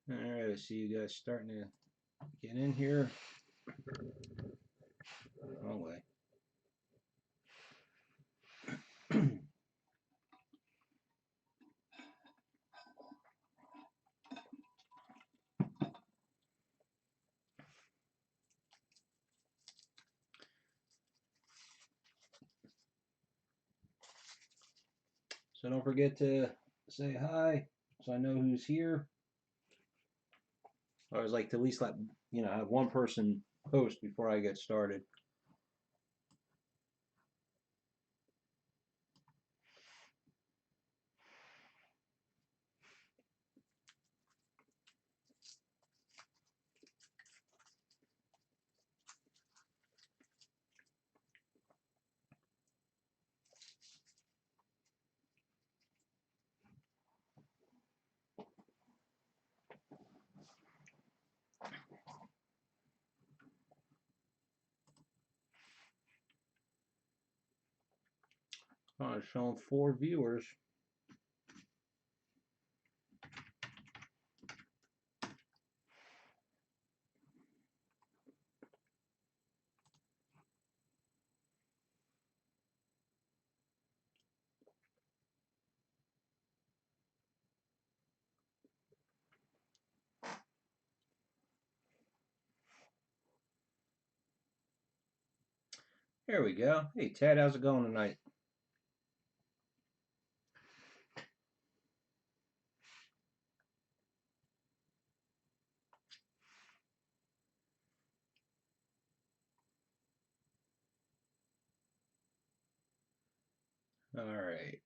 Alright, I see you guys starting to get in here. Wrong way. So don't forget to say hi so I know who's here. I always like to at least let have one person post before I get started. Oh, it's showing 4 viewers. There we go. Hey Ted, how's it going tonight? Alright.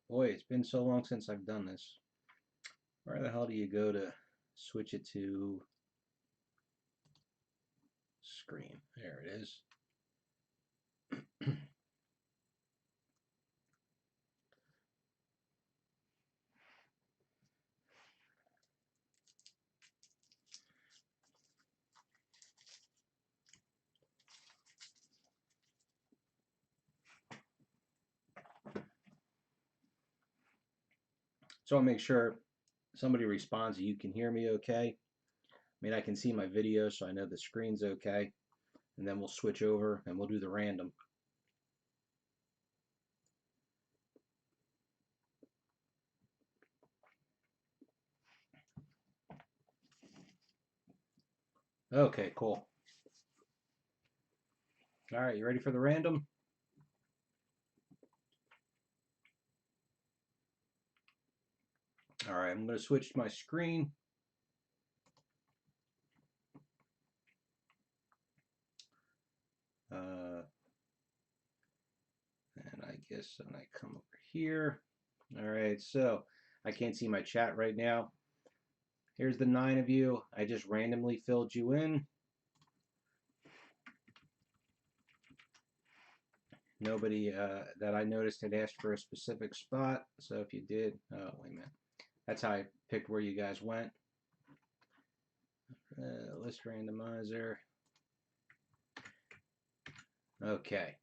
Boy, it's been so long since I've done this. Where the hell do you go to switch it to screen? There it is. So I'll make sure somebody responds that you can hear me okay. I mean, I can see my video, so I know the screen's okay. And then we'll switch over and we'll do the random. Okay, cool. All right, you ready for the random? All right, I'm going to switch my screen. And I guess when I come over here. All right, so I can't see my chat right now. Here's the 9 of you. I just randomly filled you in. Nobody that I noticed had asked for a specific spot. So if you did, oh, wait a minute. That's how I picked where you guys went. List randomizer. Okay.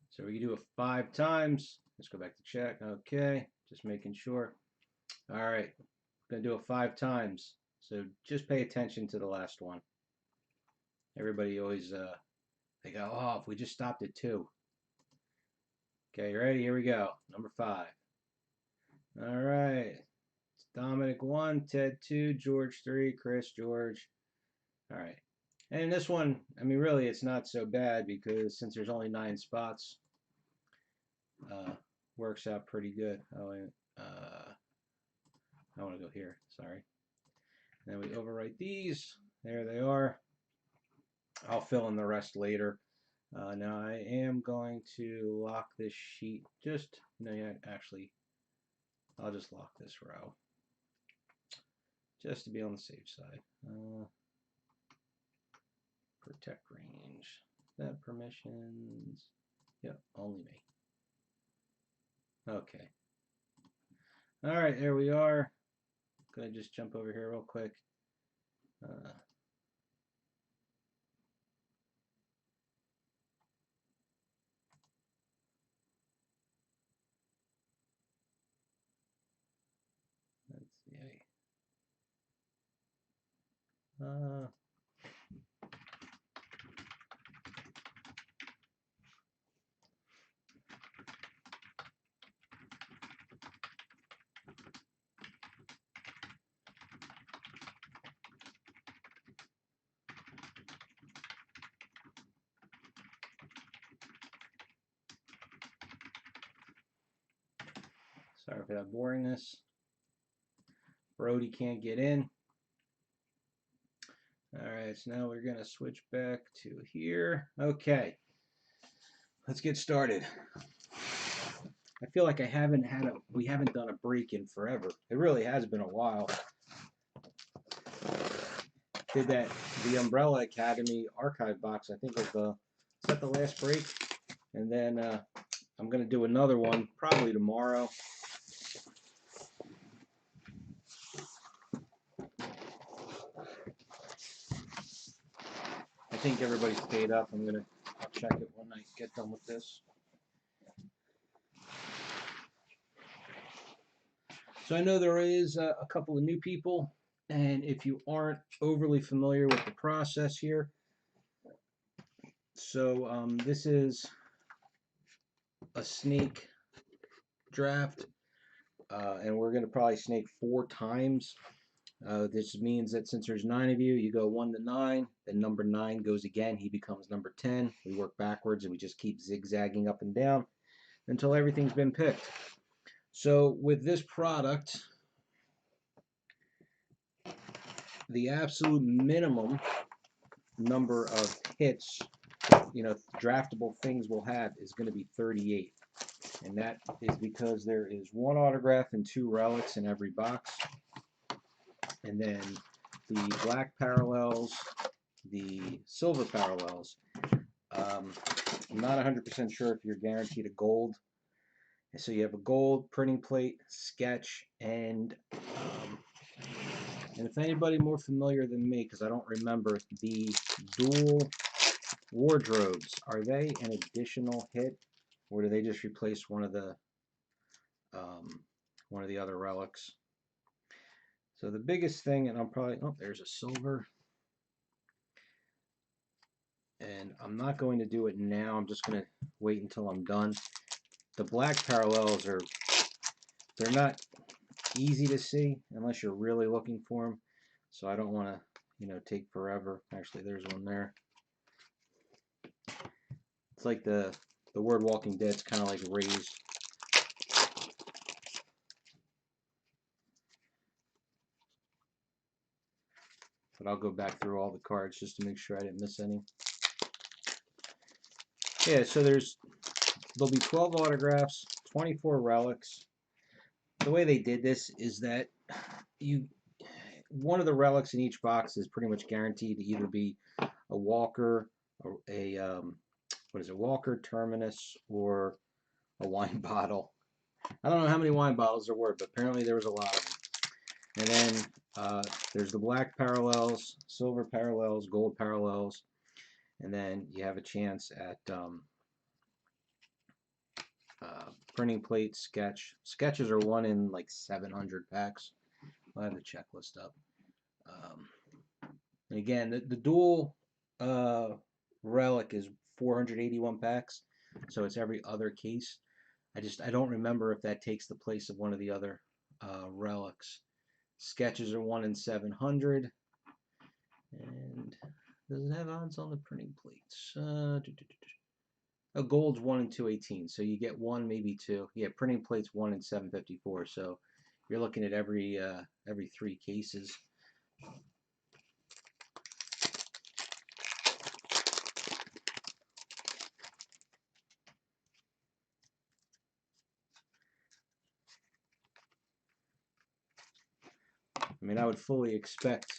So we can do it 5 times. Let's go back to check. Okay. Just making sure. All right. Going to do it 5 times. So just pay attention to the last one. Everybody always, they go, oh, if we just stopped at 2. Okay, you ready? Here we go. Number 5. All right. It's Dominic 1, Ted 2, George 3, Chris, George. All right. And this one, I mean, really, it's not so bad because since there's only 9 spots, works out pretty good. Oh, I want to go here. Sorry. Then we overwrite these. There they are. I'll fill in the rest later. Now I am going to lock this sheet. Just, yeah, actually, I'll just lock this row. Just to be on the safe side. Protect range. That permissions. Yep, only me. Okay. All right, there we are. Gonna just jump over here real quick. Let's see. Sorry for that boringness. Brody can't get in. All right, so now we're going to switch back to here. Okay, let's get started. I feel like we haven't done a break in forever. It really has been a while. Did the Umbrella Academy archive box, I think was is that the last break? And then I'm going to do another one probably tomorrow. I think everybody's paid up. I'll check it when I get done with this. So I know there is a couple of new people, and if you aren't overly familiar with the process here, so this is a snake draft, and we're going to probably snake 4 times. This means that since there's 9 of you, you go 1 to 9, then number 9 goes again, he becomes number 10. We work backwards and we just keep zigzagging up and down until everything's been picked. So with this product, the absolute minimum number of hits, draftable things we'll have is going to be 38. And that is because there is 1 autograph and 2 relics in every box. And then the black parallels, the silver parallels. I'm not 100% sure if you're guaranteed a gold. And so you have a gold, printing plate, sketch, and if anybody more familiar than me, because I don't remember, the dual wardrobes, are they an additional hit, or do they just replace one of the other relics? So the biggest thing, and there's a silver, and I'm not going to do it now. I'm just going to wait until I'm done. The black parallels they're not easy to see unless you're really looking for them. So I don't want to, take forever. Actually, there's one there. It's like the word Walking Dead's kind of like raised. But I'll go back through all the cards just to make sure I didn't miss any. Yeah, so there'll be 12 autographs, 24 relics. The way they did this is that one of the relics in each box is pretty much guaranteed to either be a Walker, or Walker, Terminus, or a wine bottle. I don't know how many wine bottles there were, but apparently there was a lot of them. And then there's the black parallels, silver parallels, gold parallels, and then you have a chance at printing plate, sketch. Sketches are 1 in like 700 packs. I'll have the checklist up. And again, the dual relic is 481 packs, so it's every other case. I don't remember if that takes the place of one of the other relics. Sketches are 1 in 700. And does it have odds on the printing plates? Gold's 1 in 218, so you get 1, maybe 2. Yeah, printing plates 1 in 754, so you're looking at every 3 cases. I mean, I would fully expect,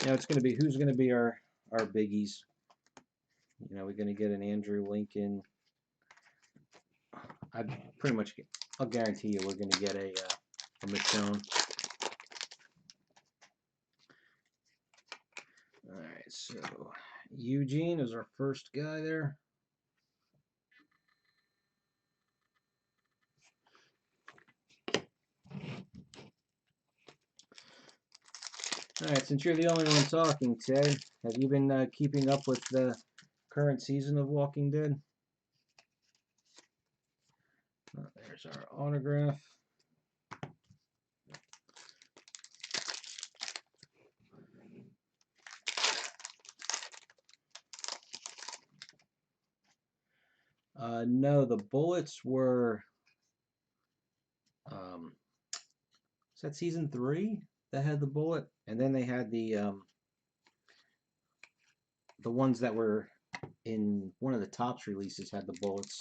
it's going to be, who's going to be our biggies? We're going to get an Andrew Lincoln. I'll guarantee you we're going to get a Michonne. All right, so Eugene is our first guy there. All right, since you're the only one talking, Ted, have you been keeping up with the current season of Walking Dead? There's our autograph. No, the bullets were. Is that season 3 that had the bullet? And then they had the ones that were in one of the Topps releases had the bullets.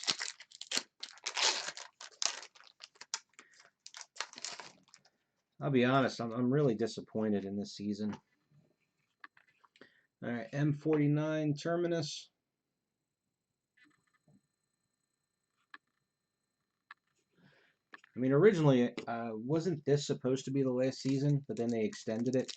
I'll be honest, I'm really disappointed in this season. All right, M49 Terminus. I mean, originally, wasn't this supposed to be the last season, but then they extended it.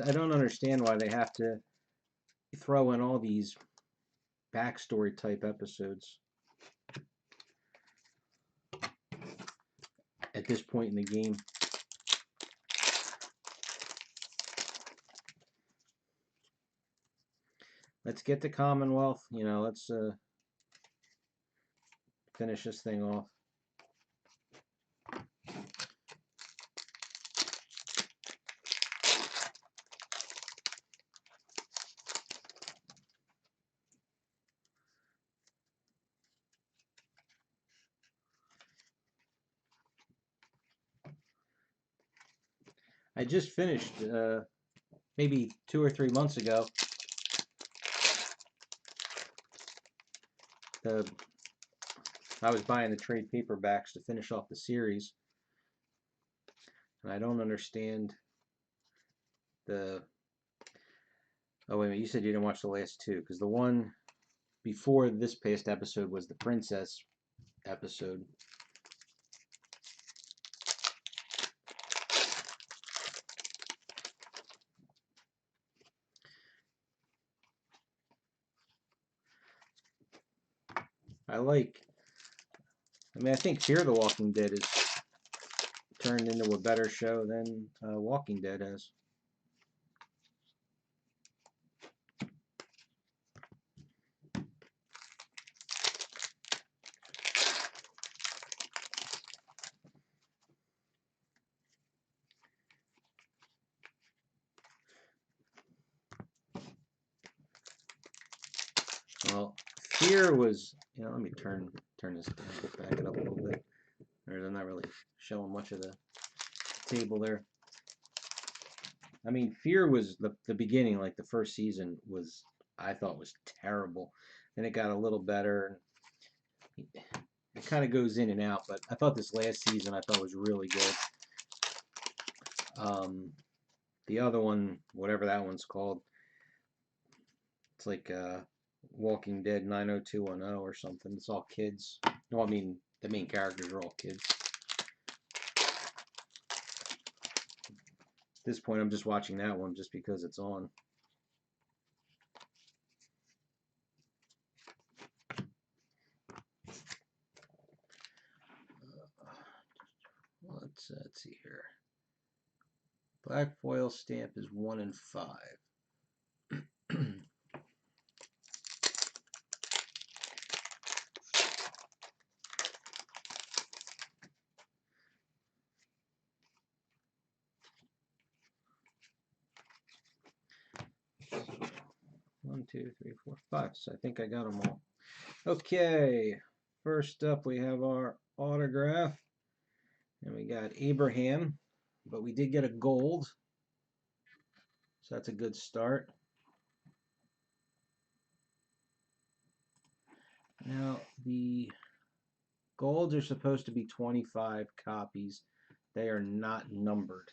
I don't understand why they have to throw in all these backstory type episodes at this point in the game. Let's get to Commonwealth. Let's finish this thing off. I just finished maybe 2 or 3 months ago I was buying the trade paperbacks to finish off the series, and I don't understand the. Oh wait a minute! You said you didn't watch the last 2, because the one before this past episode was the Princess episode. I think Fear the Walking Dead is turned into a better show than Walking Dead has. Well, Fear was, let me turn this down, back it up a little bit. I'm not really showing much of the table there. I mean, Fear was the beginning, like the first season was, I thought was terrible. Then it got a little better. It kind of goes in and out, but I thought this last season I thought was really good. The other one, whatever that one's called, it's like Walking Dead 90210 or something. It's all kids. No, I mean the main characters are all kids. At this point, I'm just watching that one just because it's on. Let's see here. Black foil stamp is 1 in 5. 1, 2, 3, 4, 5. So I think I got them all. Okay, first up we have our autograph. And we got Abraham, but we did get a gold. So that's a good start. Now the Golds are supposed to be 25 copies. They are not numbered.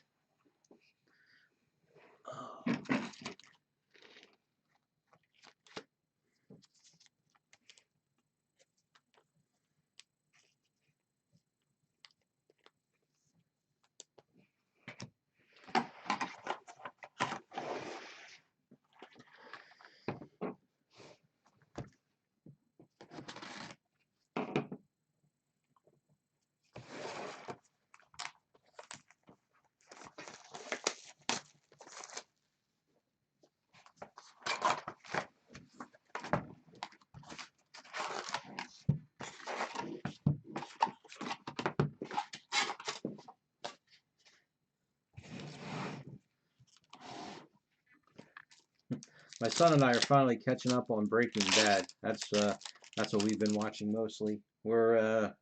My son and I are finally catching up on Breaking Bad. That's what we've been watching mostly. We're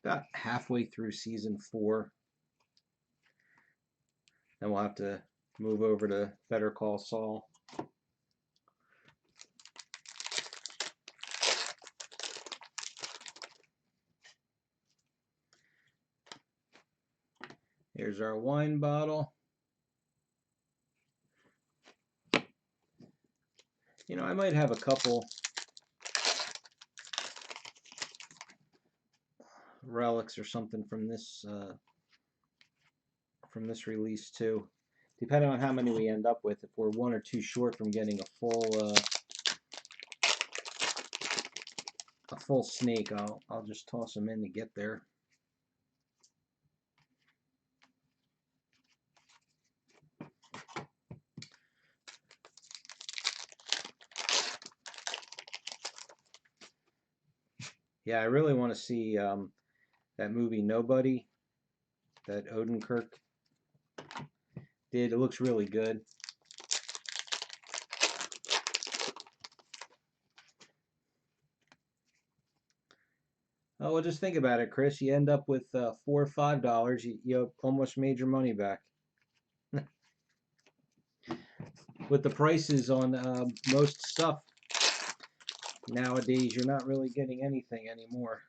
about halfway through season 4. Then we'll have to move over to Better Call Saul. Here's our wine bottle. You know, I might have a couple relics or something from this release too, depending on how many we end up with. If we're 1 or 2 short from getting a full snake, I'll just toss them in to get there. Yeah, I really want to see that movie Nobody that Odenkirk did. It looks really good. Oh, well, just think about it, Chris. You end up with $4 or $5. You almost made your money back. With the prices on most stuff nowadays, you're not really getting anything anymore.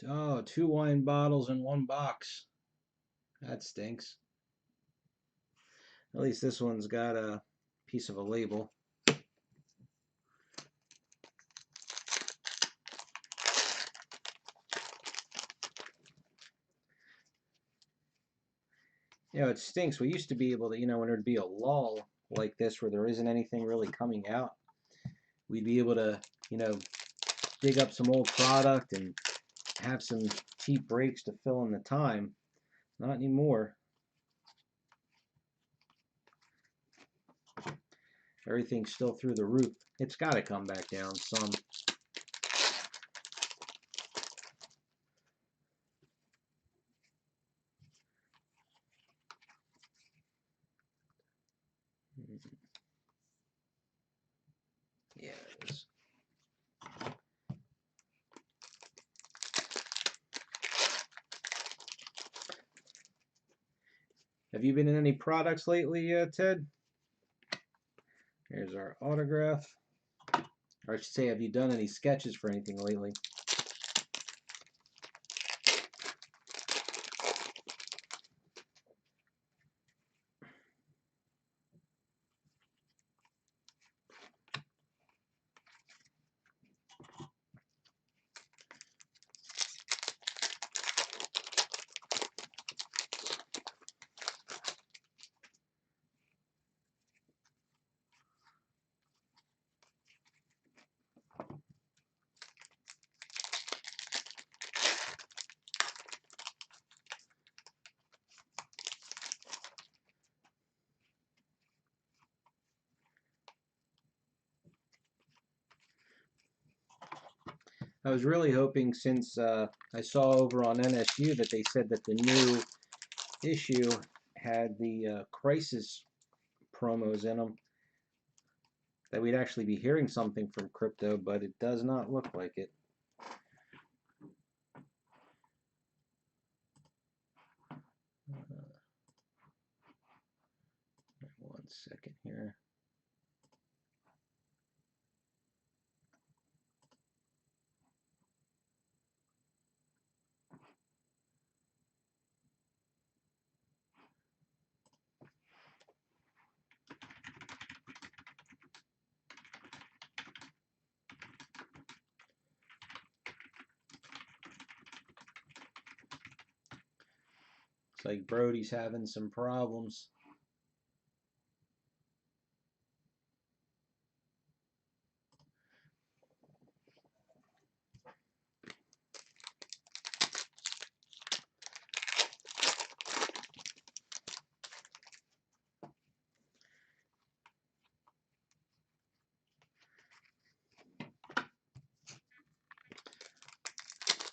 Oh, 2 wine bottles in 1 box. That stinks. At least this one's got a piece of a label. You know, it stinks. We used to be able to, you know, when there'd be a lull like this where there isn't anything really coming out, we'd be able to, you know, dig up some old product and have some cheap breaks to fill in the time. Not anymore. Everything's still through the roof. It's got to come back down some. Yeah, it is. Have you been in any products lately, Ted? Here's our autograph. Or I should say, have you done any sketches for anything lately? I was really hoping, since I saw over on NSU that they said that the new issue had the Crisis promos in them, that we'd actually be hearing something from Crypto, but it does not look like it. One second here. Like Brody's having some problems.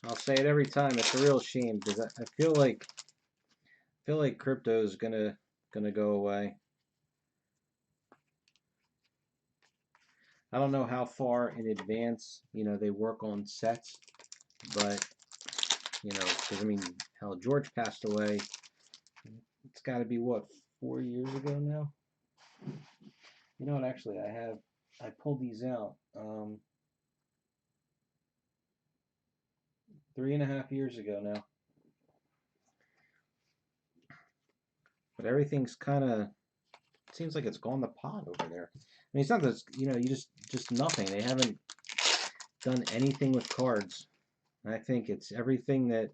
I'll say it every time. It's a real shame because I feel like crypto is gonna go away. I don't know how far in advance they work on sets, but because I mean, hell, George passed away. It's got to be what, 4 years ago now. You know what? Actually, I pulled these out 3.5 years ago now. But everything's kind of seems like it's gone to pot over there. I mean, it's not that you just nothing. They haven't done anything with cards. And I think it's everything that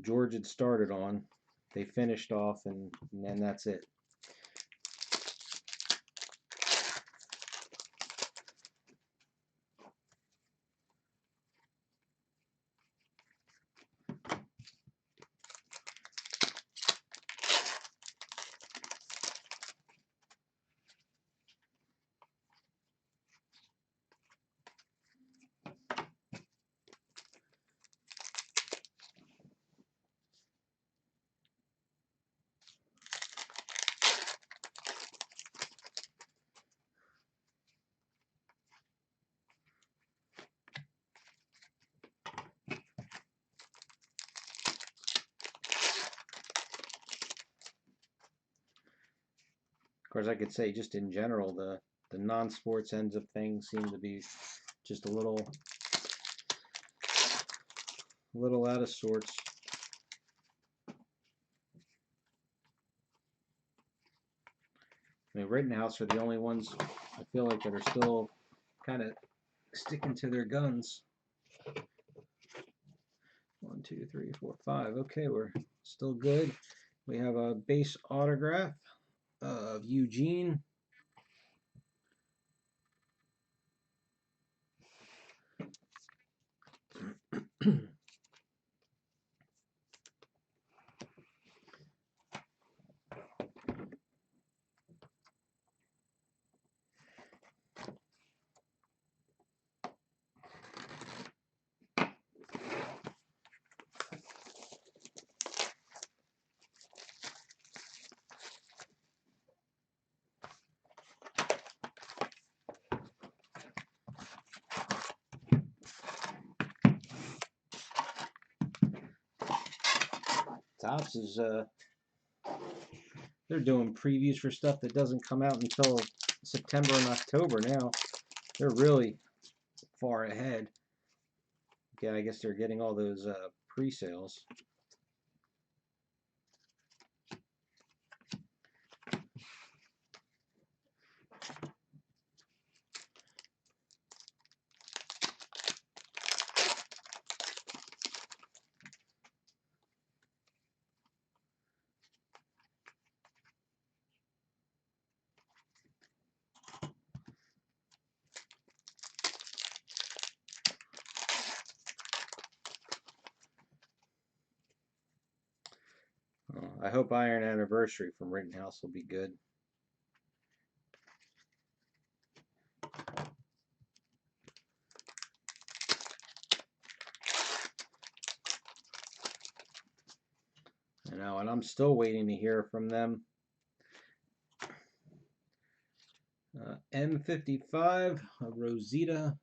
George had started on. They finished off, and then that's it. Of course, I could say just in general, the non-sports ends of things seem to be just a little out of sorts. I mean, Rittenhouse are the only ones I feel like that are still kind of sticking to their guns. 1, 2, 3, 4, 5. Okay, we're still good. We have a base autograph of Eugene. Topps is they're doing previews for stuff that doesn't come out until September and October now. They're really far ahead. Yeah, I guess they're getting all those pre-sales. I hope Iron Anniversary from Rittenhouse will be good. I know, and I'm still waiting to hear from them. M55, a Rosita,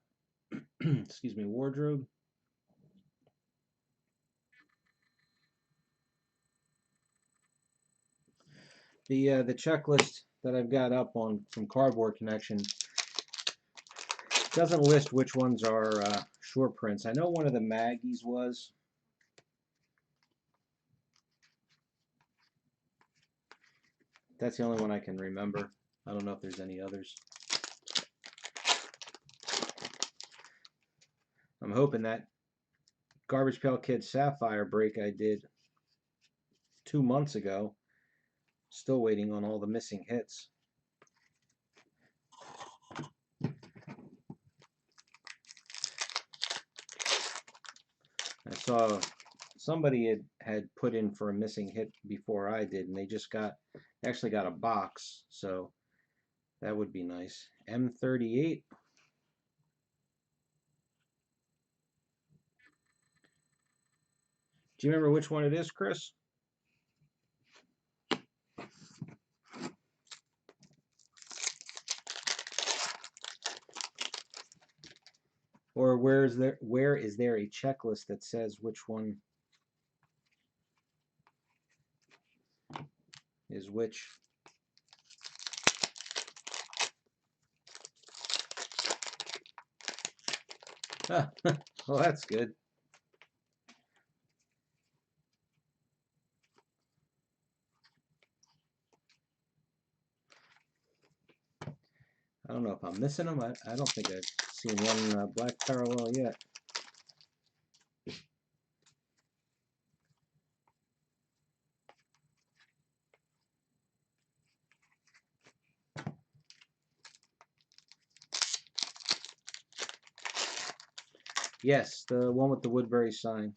excuse me, wardrobe. The checklist that I've got up on from Cardboard Connection doesn't list which ones are short prints. I know one of the Maggies was. That's the only one I can remember. I don't know if there's any others. I'm hoping that Garbage Pail Kid Sapphire break I did 2 months ago. Still waiting on all the missing hits. I saw somebody had put in for a missing hit before I did, and they just actually got a box, so that would be nice. M38. Do you remember which one it is, Chris? Or where is there a checklist that says which one is which? Ah, well, that's good. I don't know if I'm missing them. I don't think I've seen one black parallel yet. Yes, the one with the Woodbury sign.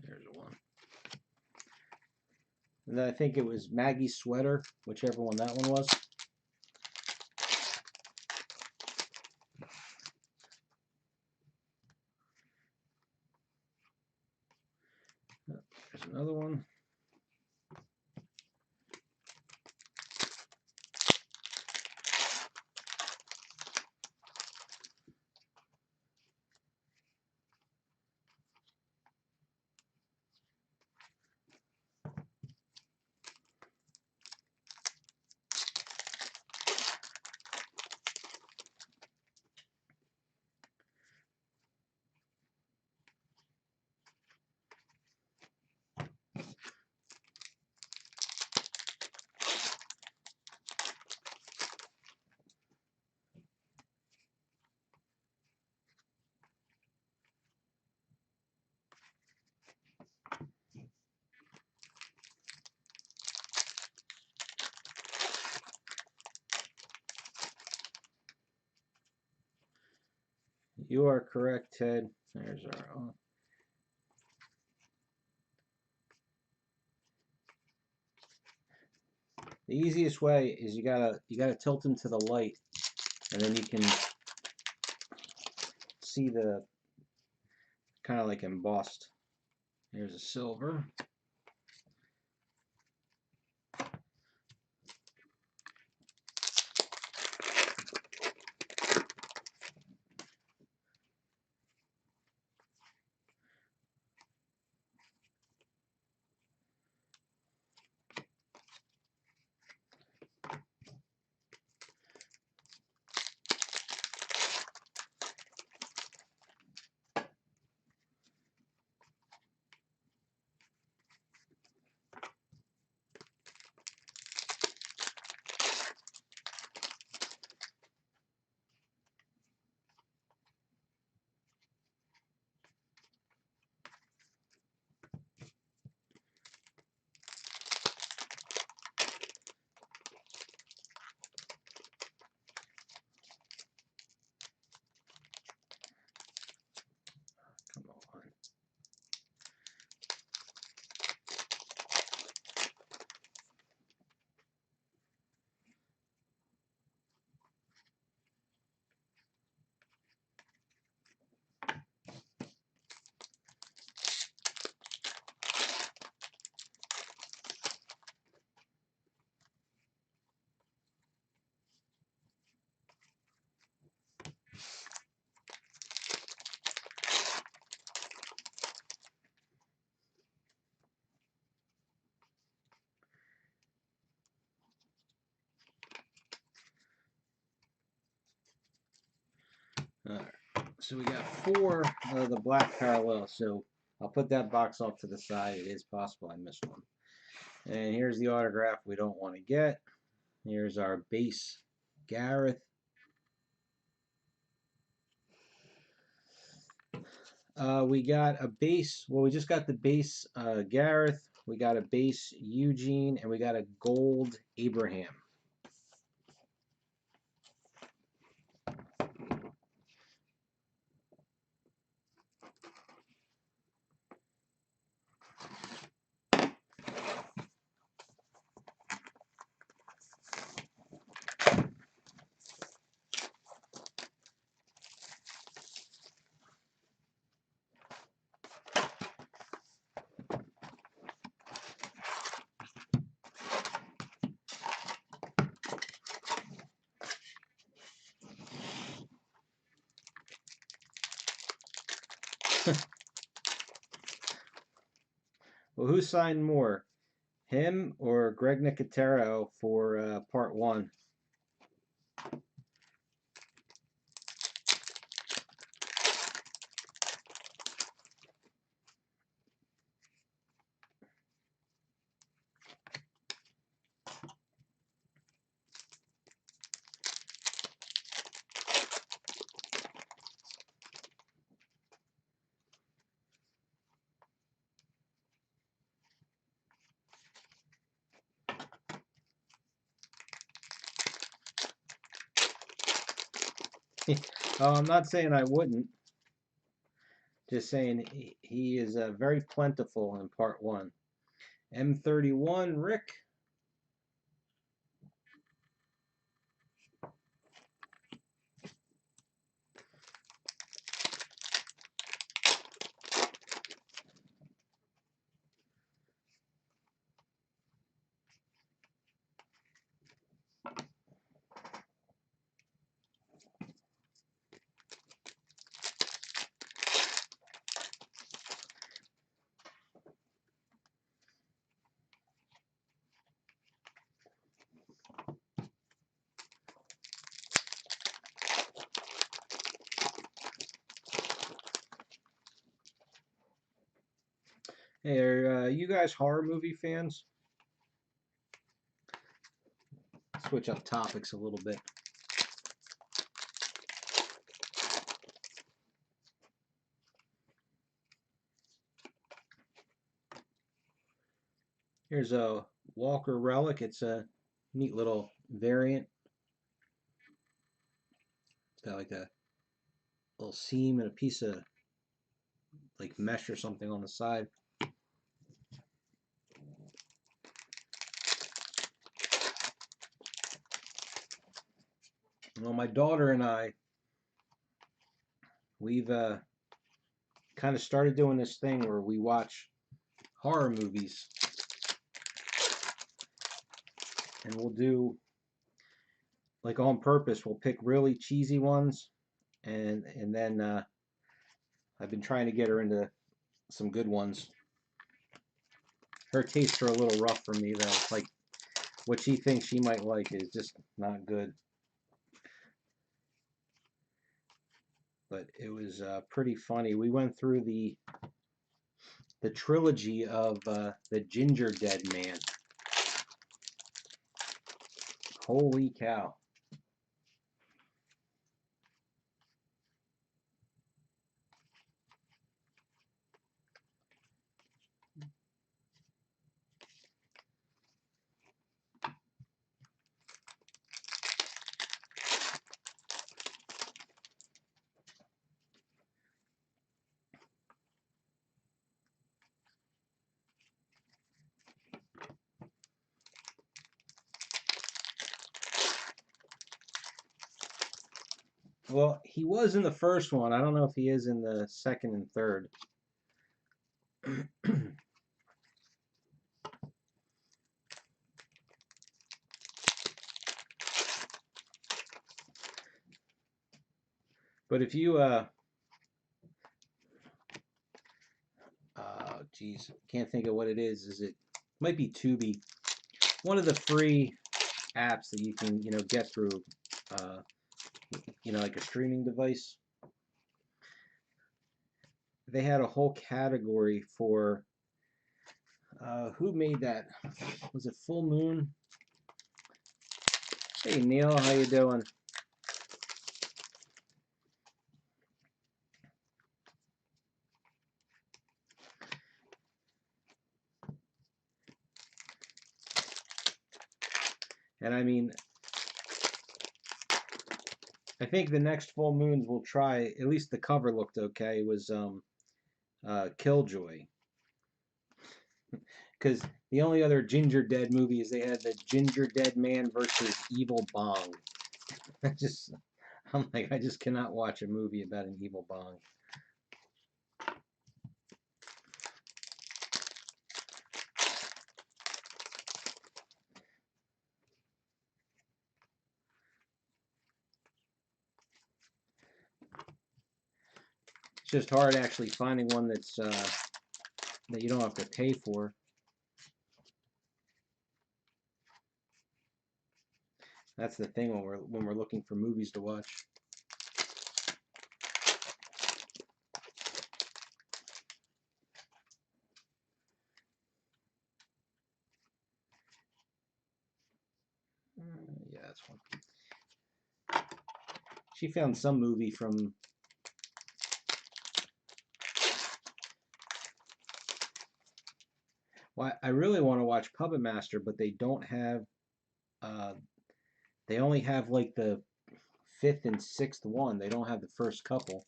There's one. And then I think it was Maggie's Sweater, whichever one that one was. There's another one. You are correct, Ted. There's our. The easiest way is you gotta tilt them to the light, and then you can see the kind of like embossed. Here's a silver. So we got 4 of the black parallel. So I'll put that box off to the side. It is possible I missed one. And here's the autograph we don't want to get. Here's our base Gareth. We got a base. Well, we just got the base Gareth. We got a base Eugene, and we got a gold Abraham. Well, who signed more, him or Greg Nicotero for part 1? Oh, I'm not saying I wouldn't. Just saying he is very plentiful in part 1. M31, Rick. Hey, are you guys horror movie fans? Switch up topics a little bit. Here's a Walker Relic. It's a neat little variant. It's got like a little seam and a piece of like mesh or something on the side. Well, my daughter and I, we've kind of started doing this thing where we watch horror movies, and we'll do like on purpose. We'll pick really cheesy ones, and then I've been trying to get her into some good ones. Her tastes are a little rough for me though. Like what she thinks she might like is just not good. But it was pretty funny. We went through the trilogy of the Ginger Dead Man. Holy cow. Well, he was in the first one. I don't know if he is in the second and third. But if you geez, can't think of what it is. Is it might be Tubi, one of the free apps that you can get through like a streaming device. they had a whole category for who made that? Was it Full Moon? Hey Neil, how you doing? And I mean, I think the next Full Moons will try. At least the cover looked okay. It was Killjoy. Because the only other Ginger Dead movie is they had the Ginger Dead Man versus Evil Bong. I'm like, I just cannot watch a movie about an evil bong. It's just hard actually finding one that's that you don't have to pay for. That's the thing when we're looking for movies to watch. Yeah, that's one. She found some movie from. Well, I really want to watch Puppet Master, but they don't have. They only have like the 5th and 6th one. They don't have the first couple.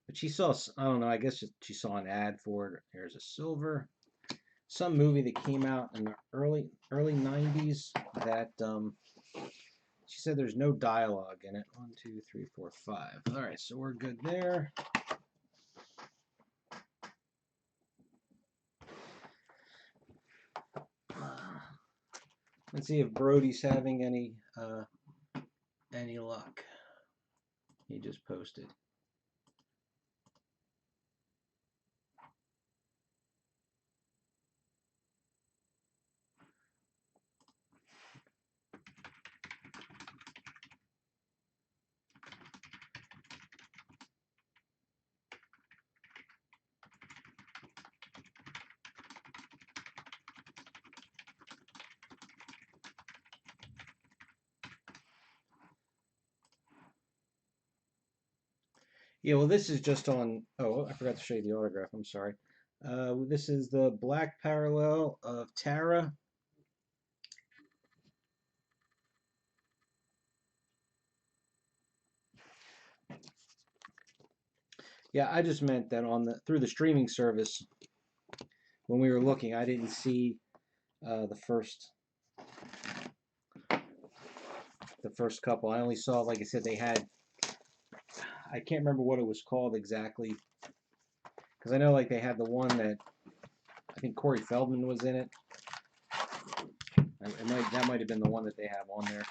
But she saw, I don't know, I guess she saw an ad for it. There's a silver. Some movie that came out in the early 90s that she said there's no dialogue in it. 1, 2, 3, 4, 5. All right, so we're good there. Let's see if Brody's having any luck. He just posted. Yeah, well, this is just on. Oh, I forgot to show you the autograph. I'm sorry. This is the black parallel of Tara. Yeah, I just meant that on through the streaming service, when we were looking, I didn't see the first couple. I only saw, like I said, they had. I can't remember what it was called exactly, because I know like they had the one that I think Corey Feldman was in it. That might have been the one that they have on there.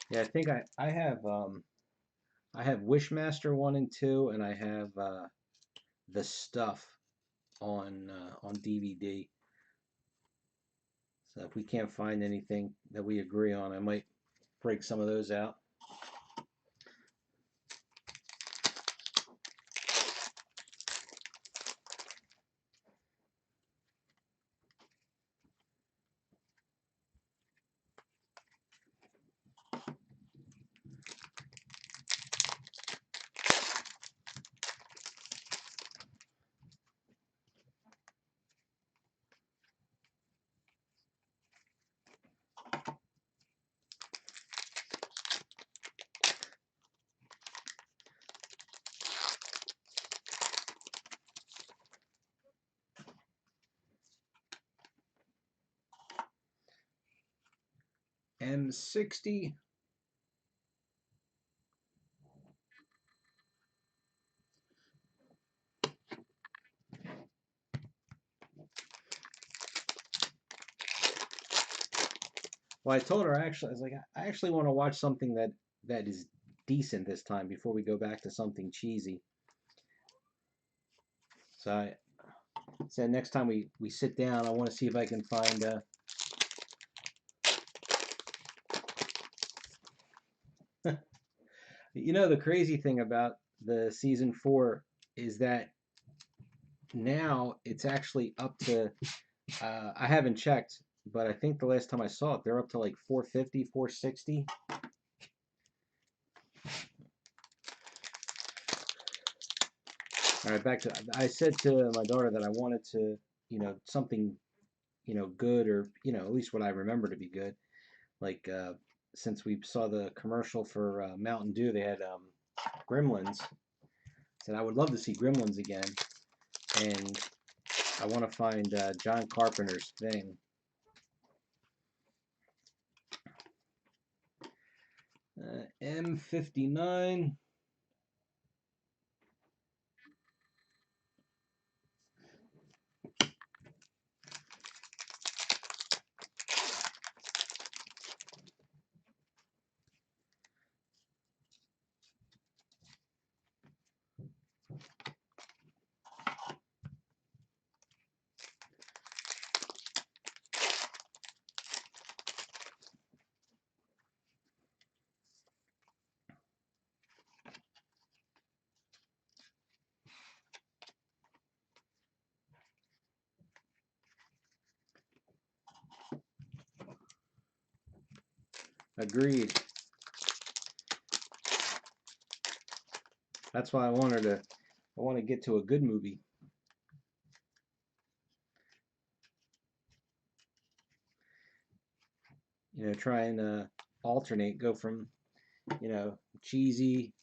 Yeah, I think I have Wishmaster 1 and 2, and I have The Stuff on DVD. So if we can't find anything that we agree on, I might break some of those out. M60. Well, I told her I was like, I actually want to watch something that is decent this time before we go back to something cheesy. So I said next time we sit down, I want to see if I can find you know, the crazy thing about the season 4 is that now it's actually up to I haven't checked, but I think the last time I saw it, they're up to like 450, 460. All right, back to, I said to my daughter that I wanted to, you know, something, you know, good, or, you know, at least what I remember to be good. Like, since we saw the commercial for Mountain Dew, they had Gremlins. I said I would love to see Gremlins again, and I want to find John Carpenter's Thing. M59. Agreed. That's why I want to get to a good movie. You know, try and alternate, go from, you know, cheesy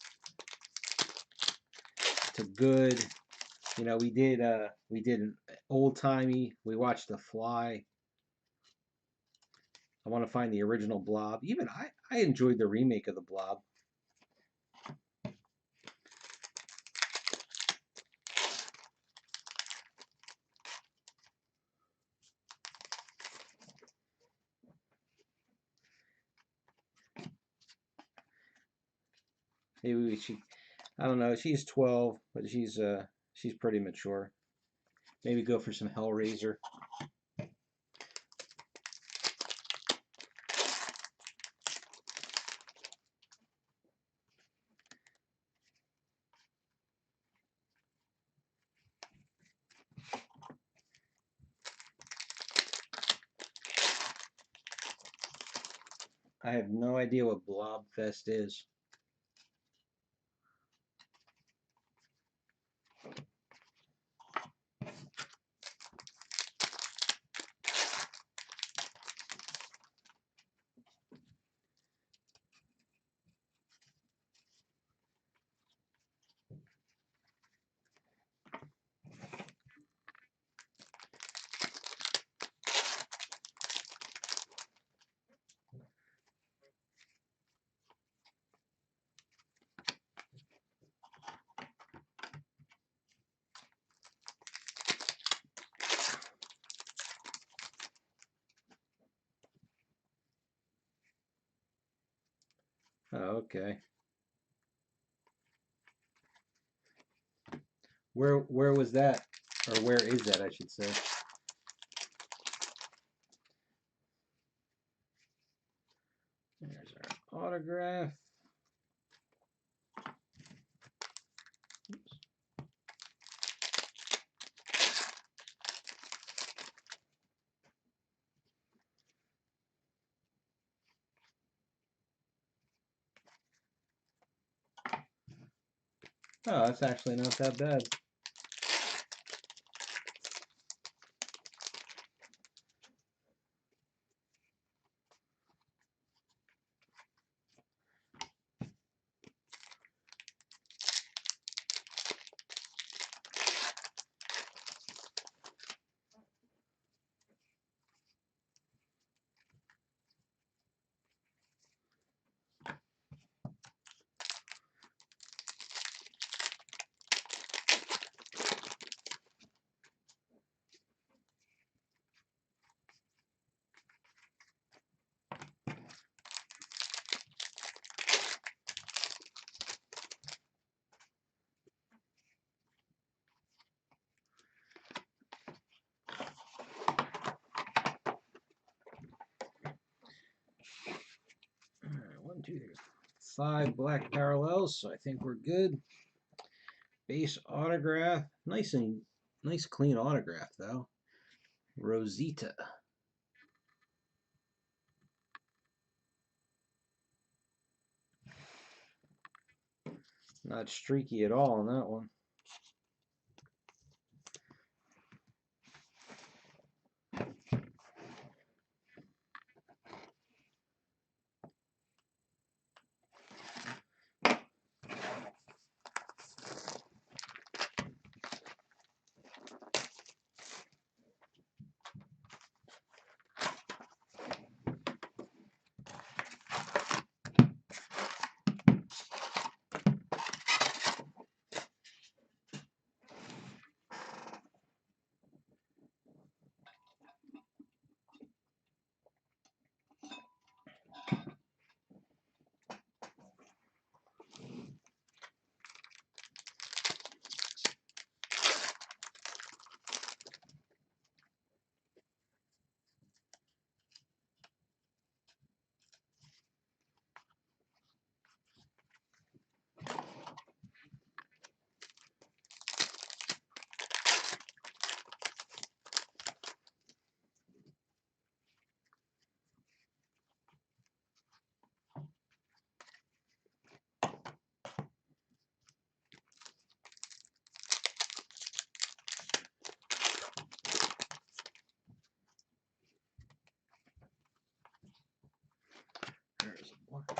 to good. You know, we did old timey. We watched The Fly. I want to find the original Blob. Even I enjoyed the remake of the Blob. Maybe she, I don't know. She's 12, but she's pretty mature. Maybe go for some Hellraiser. I have no idea what Blobfest is. Oh, okay. Where was that? Or where is that, I should say. There's our autograph. Oops. Oh, that's actually not that bad. 2, 3, 5 black parallels, so I think we're good. Base autograph, nice clean autograph though. Rosita. Not streaky at all on that one.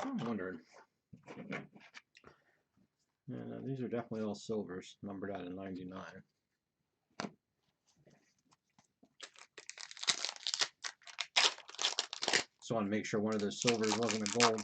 I'm wondering. Yeah, no, these are definitely all silvers, numbered out of 99. Just want to make sure one of those silvers wasn't a gold.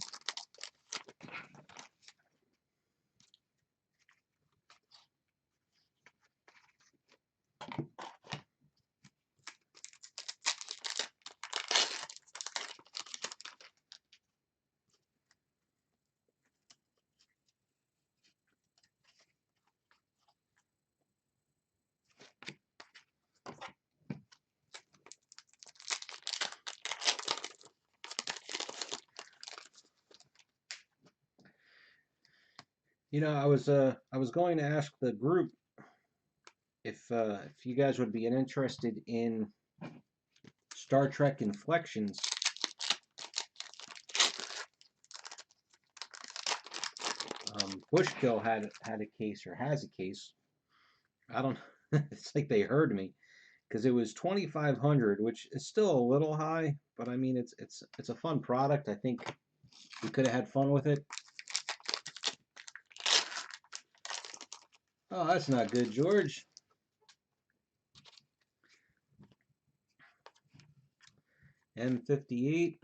You know, I was going to ask the group if you guys would be interested in Star Trek Inflections. Bushkill had a case, or has a case. I don't. It's like they heard me, because it was 2,500, which is still a little high, but I mean it's a fun product. I think we could have had fun with it. Oh, that's not good, George. M58.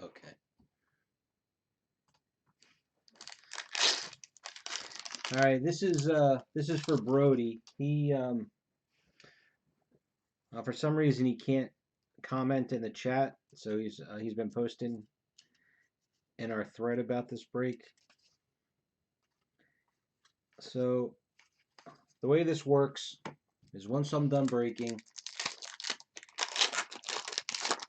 Okay. All right, this is for Brody. He for some reason he can't comment in the chat, so he's been posting in our thread about this break. So the way this works is once I'm done breaking,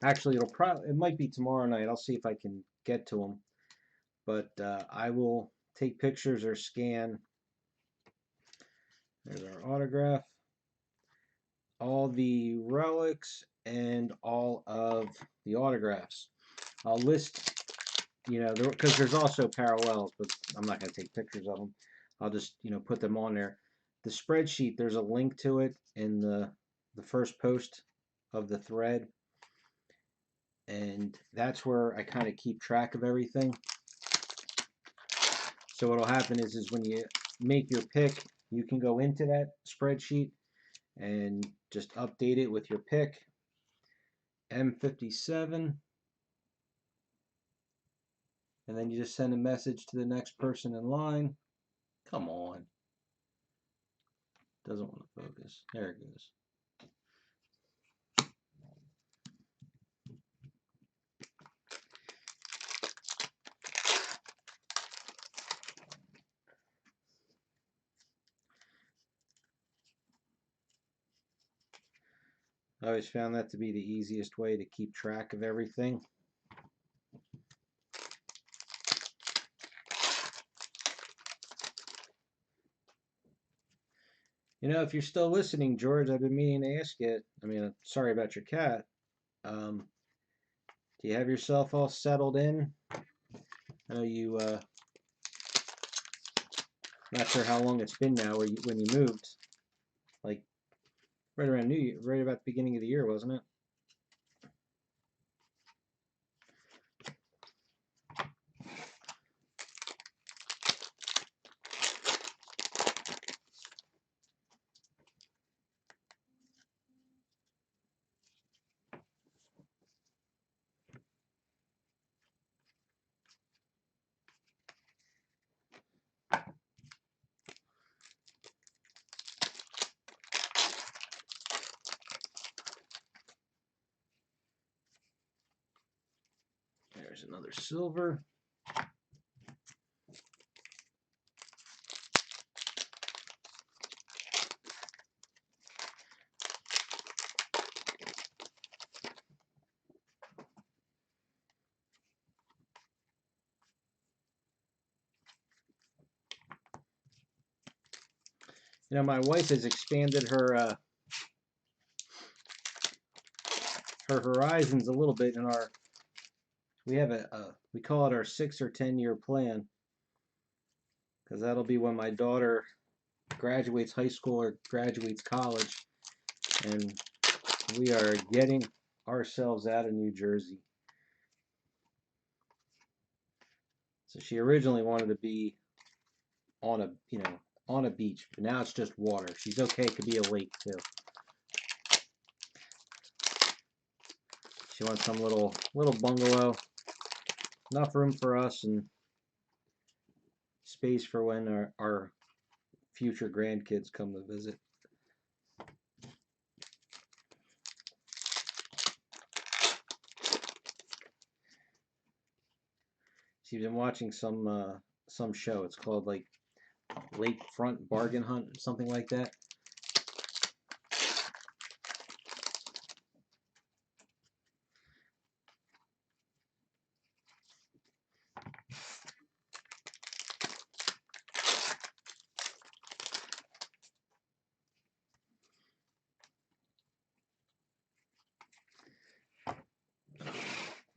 actually it might be tomorrow night. I'll see if I can get to them, but I will take pictures or scan. There's our autograph, all the relics, and all of the autographs. I'll list, you know, because there's also parallels, but I'm not going to take pictures of them. I'll just, you know, put them on there. The spreadsheet, there's a link to it in the first post of the thread, and that's where I kind of keep track of everything. So what'll happen is when you make your pick, you can go into that spreadsheet and just update it with your pick. M57, and then you just send a message to the next person in line. Come on. Doesn't want to focus. There it goes. I always found that to be the easiest way to keep track of everything. You know, if you're still listening, George, I've been meaning to ask you. I mean, sorry about your cat. Do you have yourself all settled in? I know you. Not sure how long it's been now when you moved. Like right around New Year, right about the beginning of the year, wasn't it? There's another silver. You know, my wife has expanded her her horizons a little bit in our. We have we call it our 6 or 10 year plan, because that'll be when my daughter graduates high school or graduates college, and we are getting ourselves out of New Jersey. So she originally wanted to be on a, on a beach, but now it's just water. She's okay. It could be a lake too. She wants some little bungalow, enough room for us and space for when our future grandkids come to visit. She's been watching some show. It's called like Lakefront Bargain Hunt, something like that.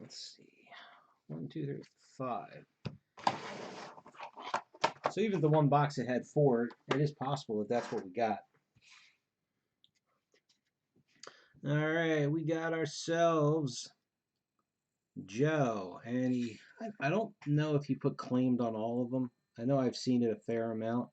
Let's see. 1, 2, 3, 5. So even the one box that had 4, it is possible that that's what we got. All right, we got ourselves Joe, and I don't know if he put claimed on all of them. I know I've seen it a fair amount.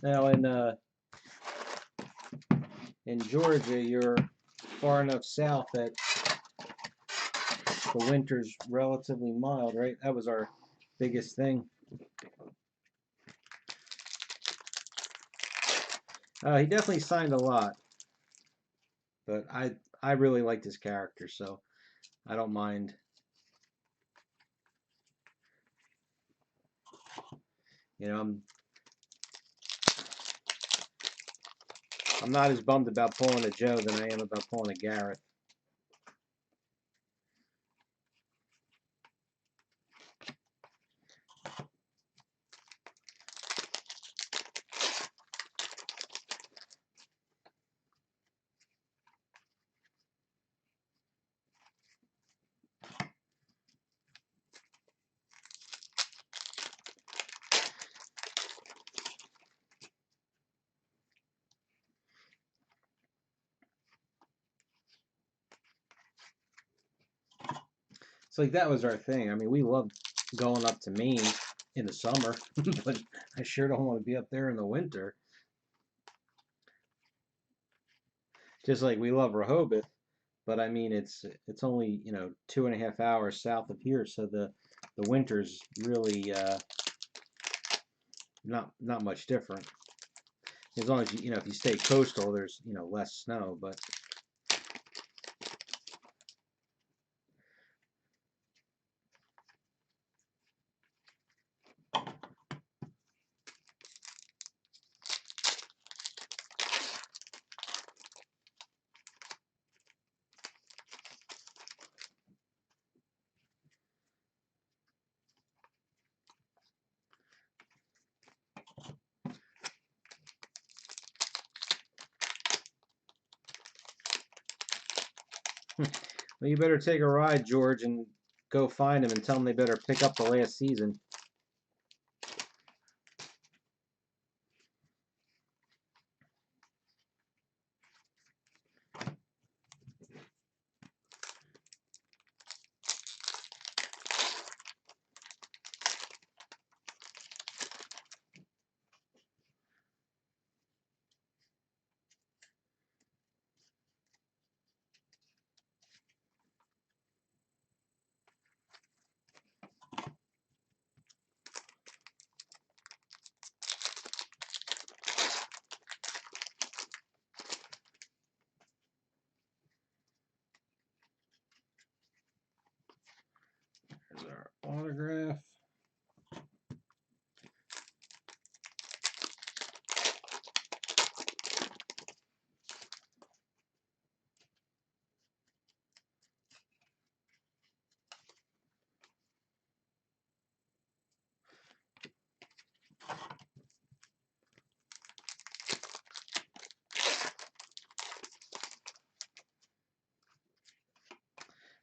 Now in Georgia, you're far enough south that the winter's relatively mild, right? That was our biggest thing. He definitely signed a lot, but I really liked his character, so I don't mind. You know, I'm not as bummed about pulling a Joe than I am about pulling a Gareth. It's like that was our thing. I mean, we loved going up to Maine in the summer, but I sure don't want to be up there in the winter. Just like we love Rehoboth, but I mean it's only 2.5 hours south of here, so the the winter's really not much different. As long as you if you stay coastal, there's less snow, but well, you better take a ride, George, and go find them and tell them they better pick up the last season. There's our autograph.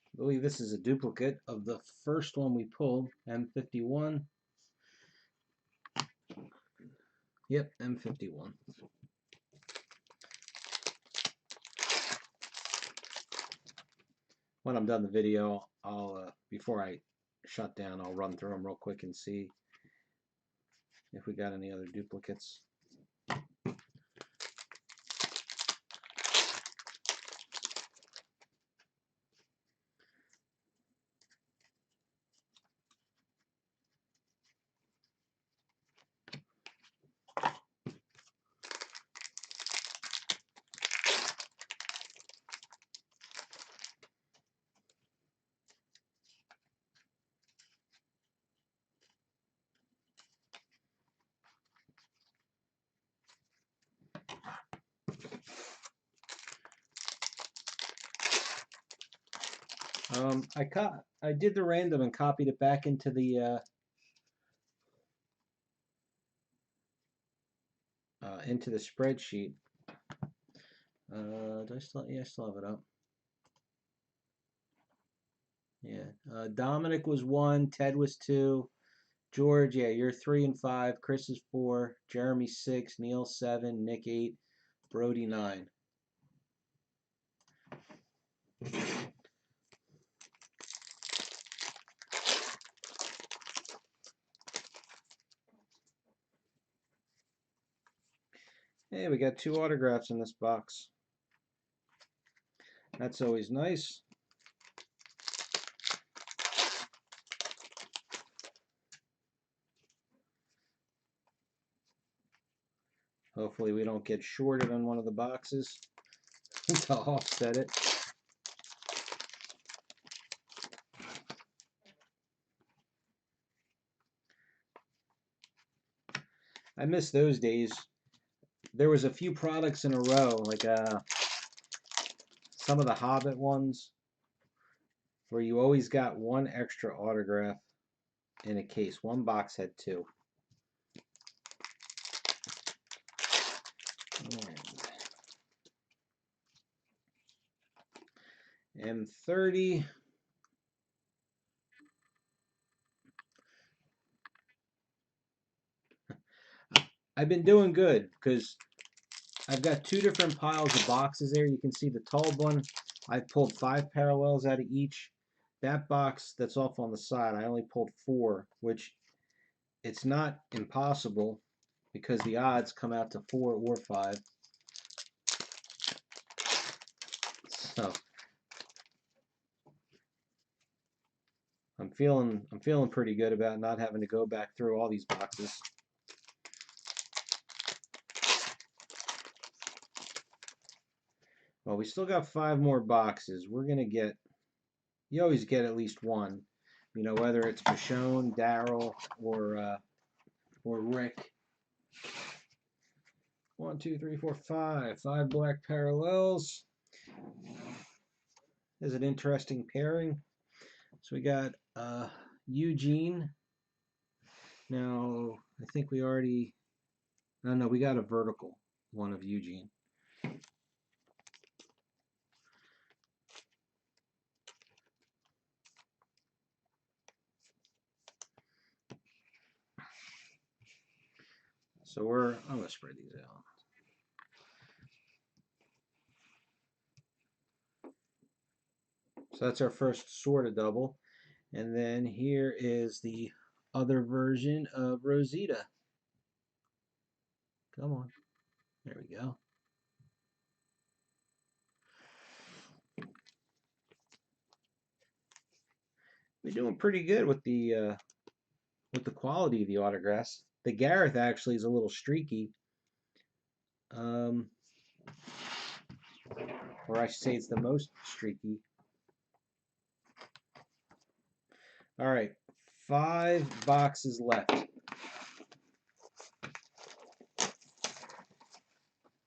I believe this is a duplicate of the first one we pulled, M51. Yep, M51. When I'm done the video, I'll before I shut down, I'll run through them real quick and see if we got any other duplicates. I did the random and copied it back into the spreadsheet. Do I still? Yeah, I still have it up. Yeah, Dominic was 1, Ted was 2, George, yeah, you're 3 and 5, Chris is 4, Jeremy 6, Neil 7, Nick 8, Brody 9. Hey, we got 2 autographs in this box. That's always nice. Hopefully we don't get shorted on one of the boxes to offset it. I miss those days. There was a few products in a row, like some of the Hobbit ones, where you always got 1 extra autograph in a case. One box had 2. And M30. I've been doing good because I've got 2 different piles of boxes there. You can see the tall one. I pulled 5 parallels out of each. That box that's off on the side, I only pulled 4, which it's not impossible because the odds come out to 4 or 5. So I'm feeling pretty good about not having to go back through all these boxes. Well, we still got 5 more boxes. We're gonna get, you always get at least one, you know, whether it's Michonne, Daryl, or Rick. 1, 2, 3, 4, 5. 5 black parallels. Is an interesting pairing. So we got Eugene. Now, I think we already, no, we got a vertical one of Eugene. So I'm going to spread these out. So that's our first sort of double. And then here is the other version of Rosita. Come on. There we go. We're doing pretty good with the quality of the autographs. The Gareth actually is a little streaky. Or I should say it's the most streaky. All right, 5 boxes left.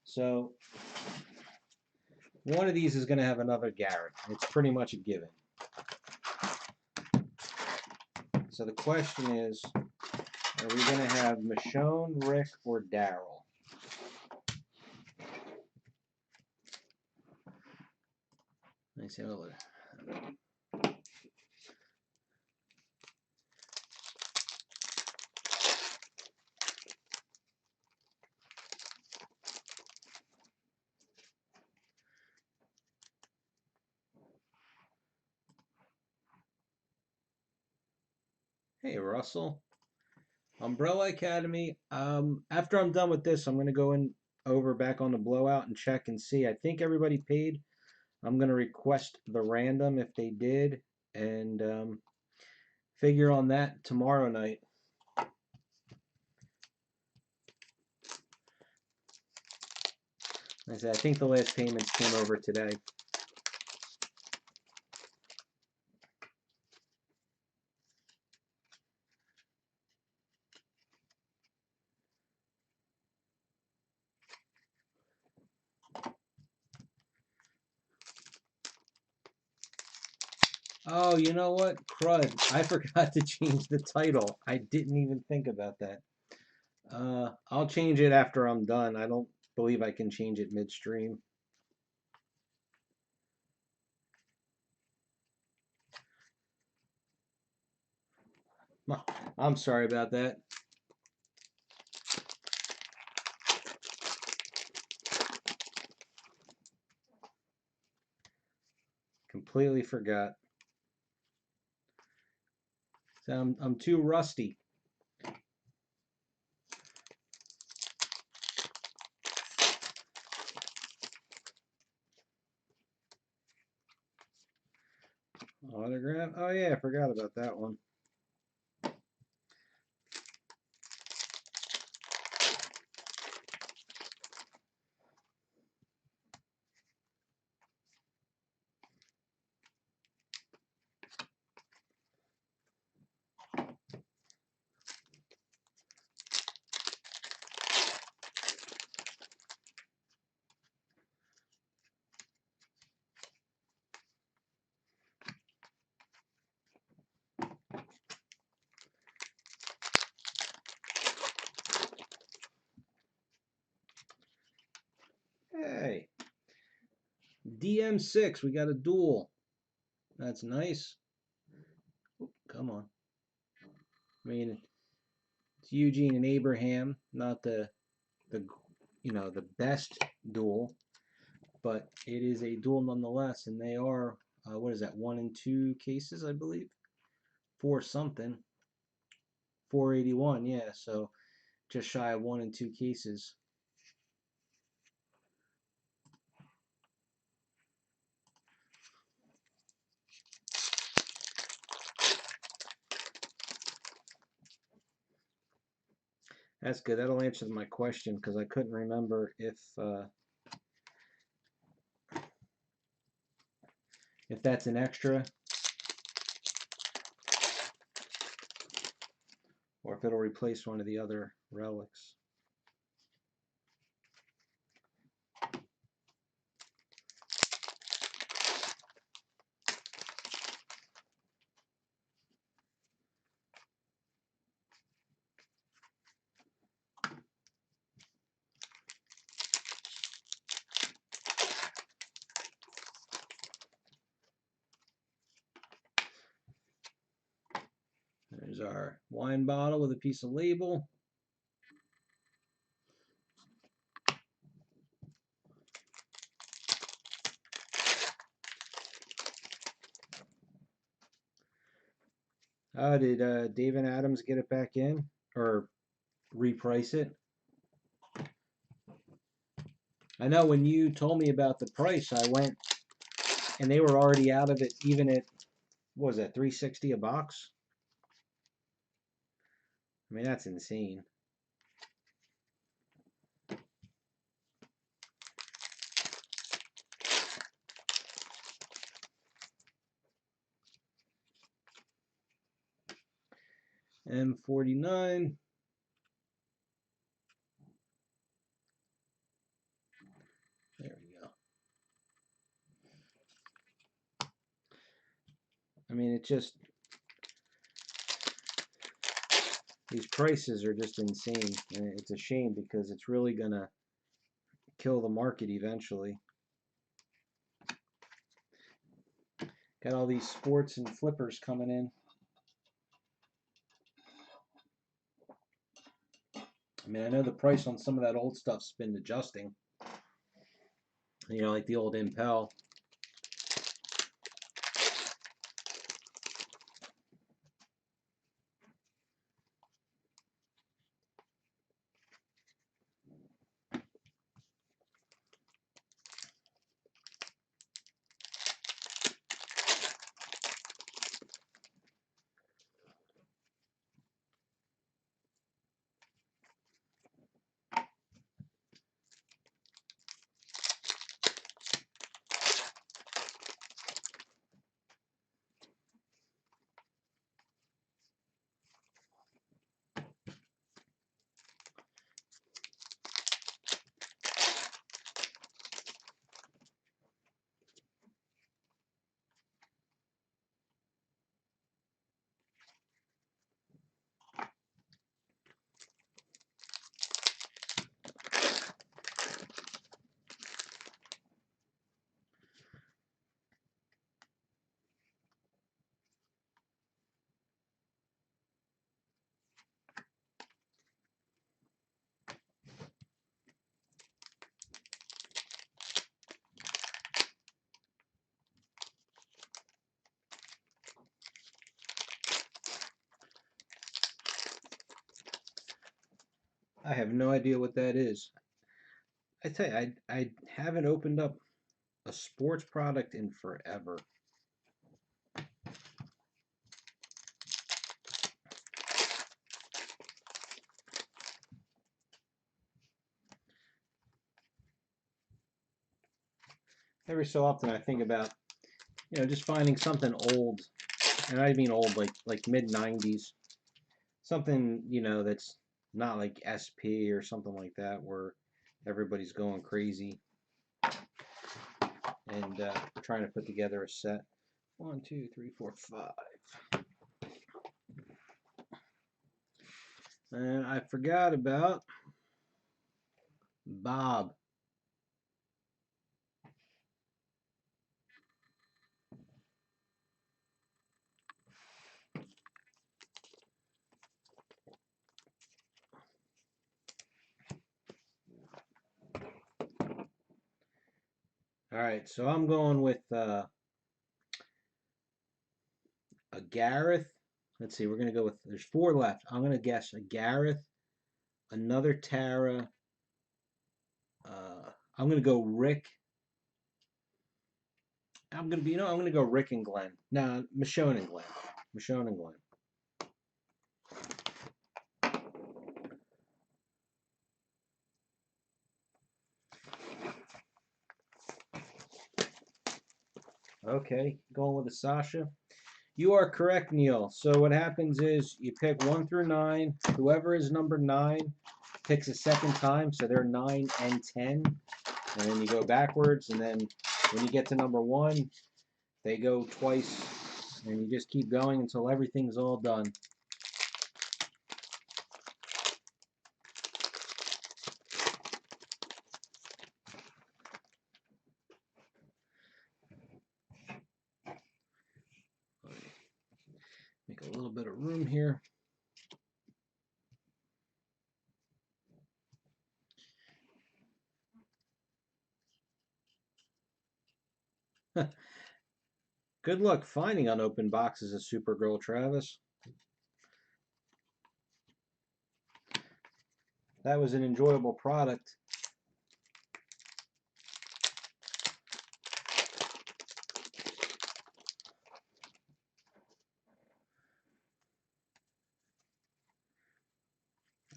So one of these is going to have another Garrett. It's pretty much a given. So the question is, are we going to have Michonne, Rick, or Daryl? Let me see. Hey, Russell. Umbrella Academy. After I'm done with this, I'm going to go over back on the blowout and check and see. I think everybody paid. I'm going to request the random if they did, and figure on that tomorrow night. Like I said, I think the last payments came over today. Oh, you know what? Crud. I forgot to change the title. I didn't even think about that. I'll change it after I'm done. I don't believe I can change it midstream. I'm sorry about that. Completely forgot. So I'm too rusty. Autograph? Oh yeah, I forgot about that one. Hey, DM6, we got a duel. That's nice. Ooh, come on. I mean, it's Eugene and Abraham, not the best duel, but it is a duel nonetheless, and they are what is that, 1 and 2 cases, I believe, 4 something, 481, yeah, so just shy of 1 and 2 cases. That's good. That'll answer my question because I couldn't remember if that's an extra or if it'll replace one of the other relics. There's our wine bottle with a piece of label. Did David Adams get it back in or reprice it? I know when you told me about the price, I went and they were already out of it, even at, what was that, $3.60 a box? I mean, that's insane. M49. There we go. I mean, it just, these prices are just insane. And it's a shame because it's really going to kill the market eventually. Got all these sports and flippers coming in. I mean, I know the price on some of that old stuff's been adjusting. You know, like the old Impel. I have no idea what that is. I tell you, I haven't opened up a sports product in forever. Every so often I think about, you know, just finding something old, and I mean old, like mid-90s. Something, you know, that's not like SP or something like that where everybody's going crazy and trying to put together a set. 1, 2, 3, 4, 5. And I forgot about Bob. All right, so I'm going with a Gareth. Let's see, we're going to go with, there's 4 left. I'm going to guess a Gareth, another Tara. I'm going to go Rick. I'm going to be, I'm going to go Rick and Glenn. No, Michonne and Glenn. Michonne and Glenn. Okay, going with a Sasha. You are correct, Neil. So what happens is you pick 1 through 9. Whoever is number 9 picks a second time, so they're 9 and 10. And then you go backwards, and then when you get to number 1, they go twice, and you just keep going until everything's all done. Make a little bit of room here. Good luck finding unopened boxes of Supergirl, Travis. That was an enjoyable product.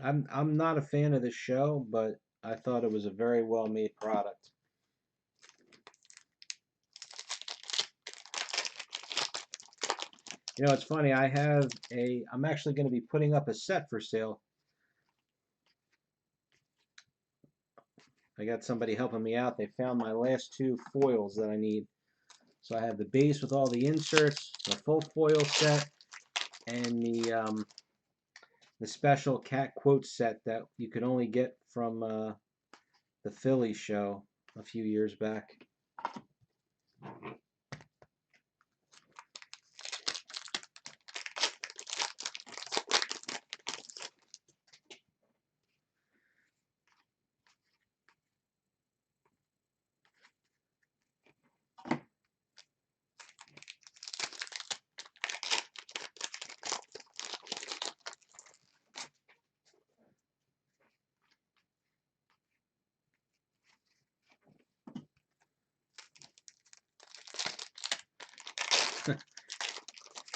I'm not a fan of this show, but I thought it was a very well made product. You know, it's funny, I'm actually going to be putting up a set for sale. I got somebody helping me out. They found my last 2 foils that I need. So I have the base with all the inserts, the full foil set, and the special cat quote set that you could only get from the Philly show a few years back.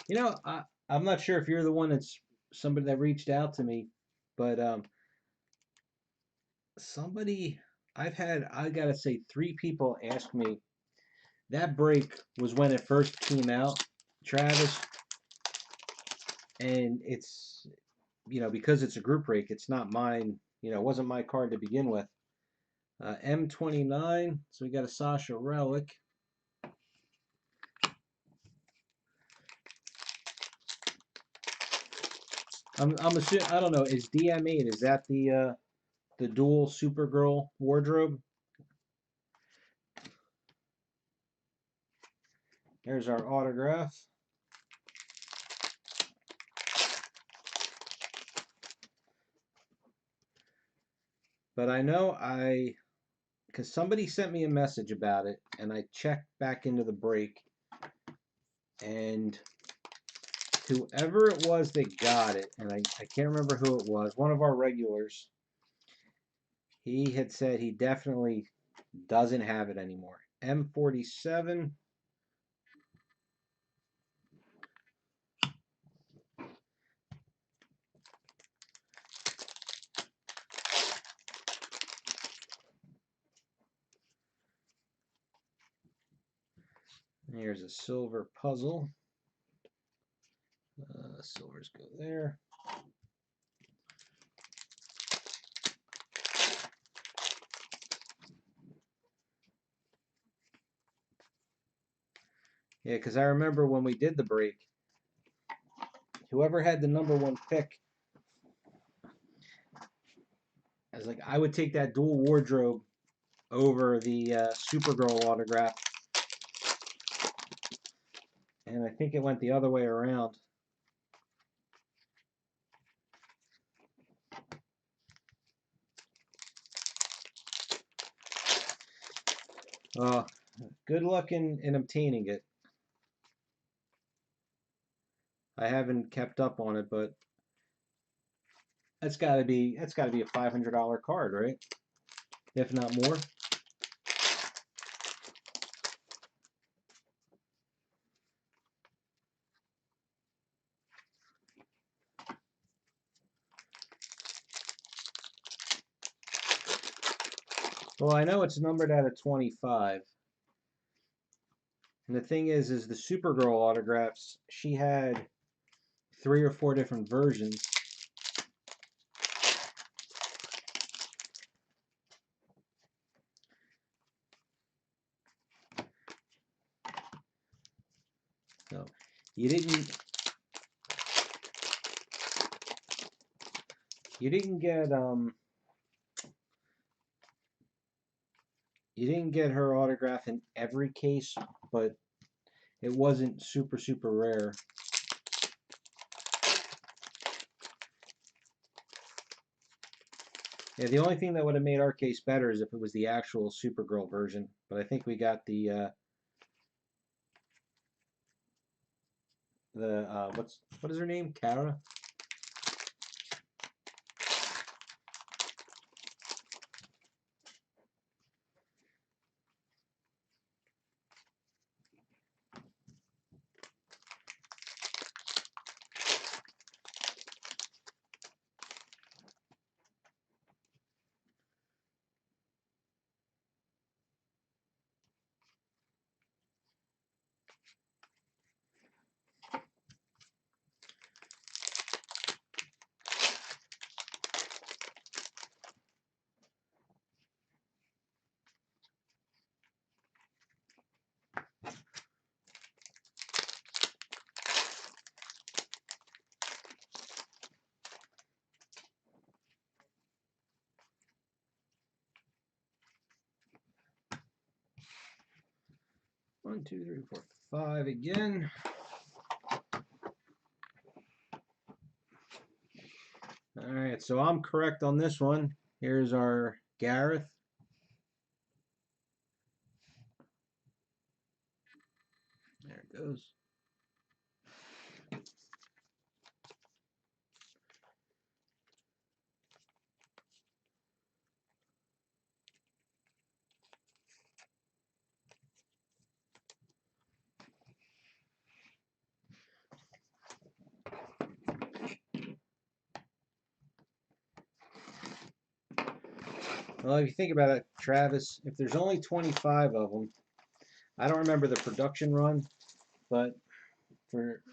You know, I'm not sure if you're the one that's somebody that reached out to me, but somebody I gotta say 3 people ask me. That break was when it first came out, Travis, and it's, you know, because it's a group break, it's not mine, you know, it wasn't my card to begin with. M29, so we got a Sasha Relic. I'm assuming, I don't know, is DM8, is that the dual Supergirl wardrobe? There's our autograph. But I know because somebody sent me a message about it, and I checked back into the break, and whoever it was that got it, and I can't remember who it was, one of our regulars, he had said he definitely doesn't have it anymore. M47. Here's a silver puzzle. Silvers go there. Yeah, because I remember when we did the break, whoever had the #1 pick, I was like, I would take that dual wardrobe over the Supergirl autograph. And I think it went the other way around. Good luck in obtaining it. I haven't kept up on it, but that's got to be a $500 card, right? If not more. Well, I know it's numbered out of 25. And the thing is the Supergirl autographs, she had 3 or 4 different versions. So you didn't get her autograph in every case, but it wasn't super rare. Yeah, the only thing that would have made our case better is if it was the actual Supergirl version, but I think we got the what is her name? Kara? One, two, three, four, five again. All right, so I'm correct on this one. Here's our Gareth. There it goes. Well, if you think about it, Travis, if there's only 25 of them, I don't remember the production run, but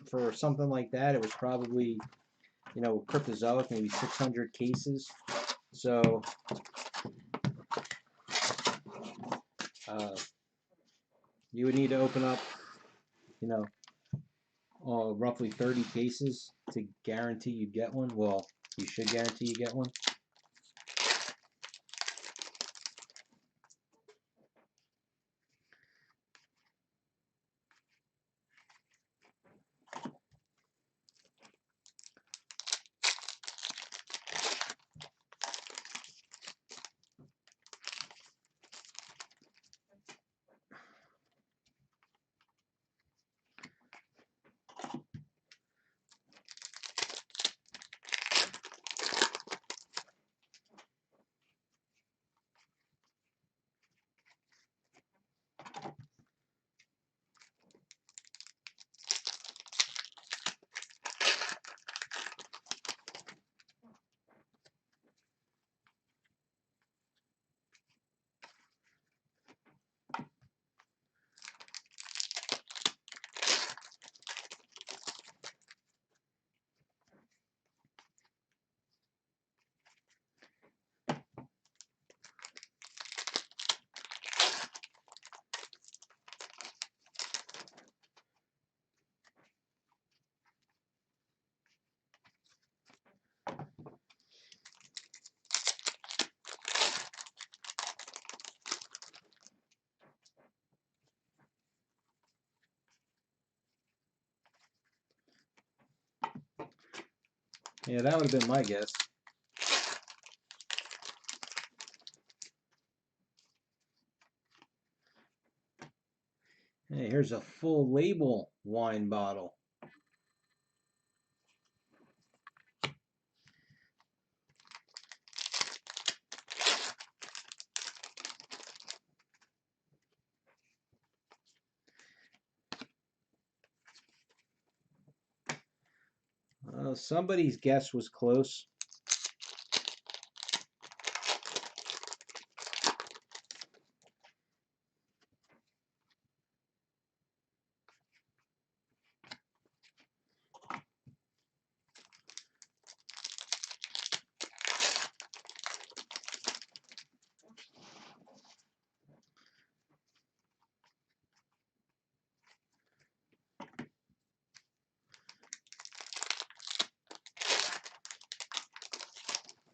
for something like that, it was probably, Cryptozoic, maybe 600 cases. So you would need to open up, roughly 30 cases to guarantee you get one. Well, you should guarantee you get one. Yeah, that would have been my guess. Hey, here's a full label wine bottle. Somebody's guess was close.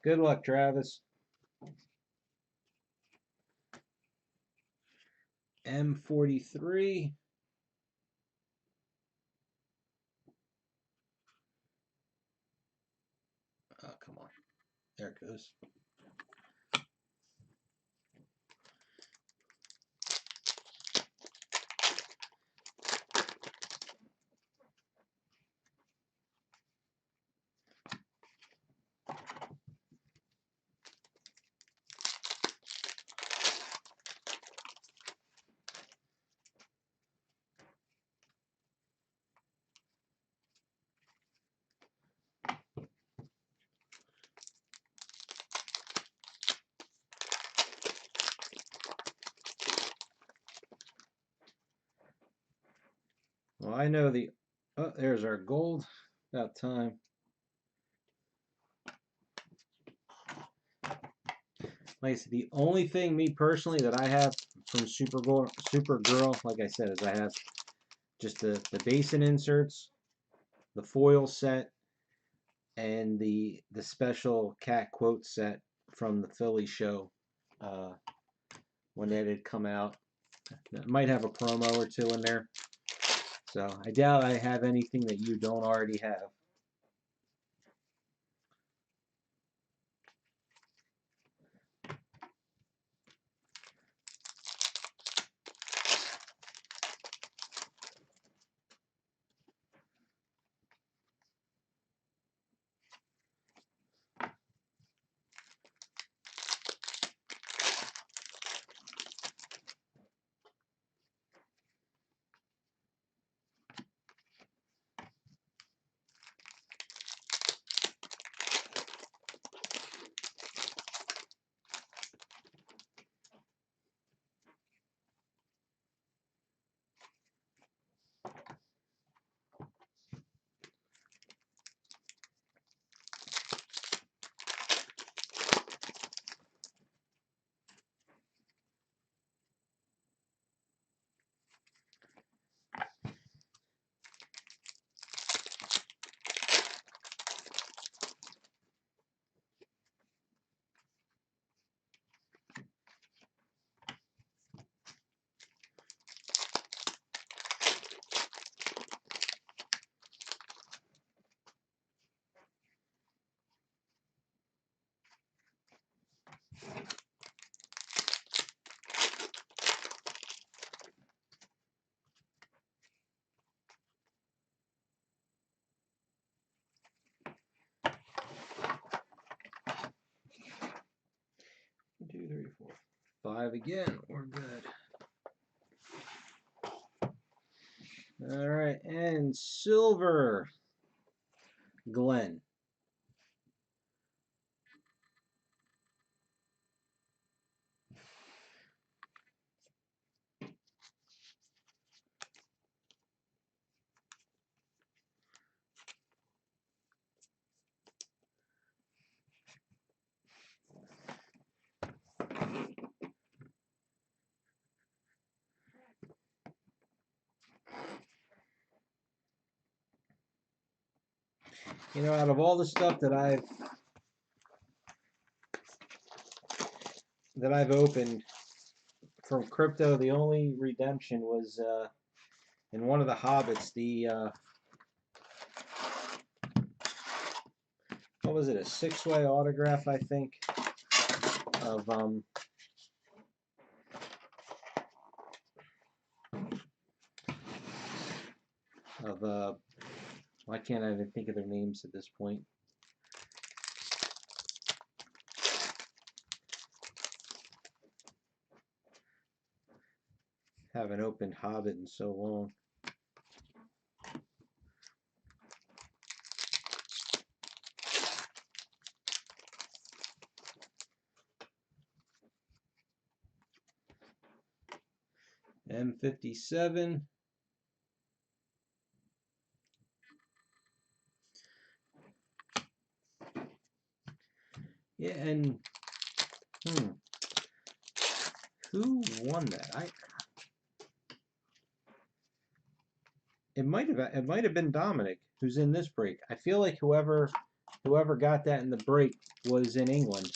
Good luck, Travis. M43. Oh, come on. There it goes. Well, I know the... Oh, there's our gold. About time. Like I said, the only thing, me personally, that I have from Supergirl, like I said, is I have just the basin inserts, the foil set, and the special cat quote set from the Philly show when that had come out. It might have a promo or two in there. So I doubt I have anything that you don't already have. One, two, three, four, five again. We're good. All right, and silver, Glenn. You know, out of all the stuff that I've opened from crypto, the only redemption was in one of the Hobbits. The what was it? A six-way autograph, I think, of why can't I even think of their names at this point? Haven't opened Hobbit in so long. M57. Yeah, and who won that? It might have been Dominic, who's in this break. I feel like whoever got that in the break was in England.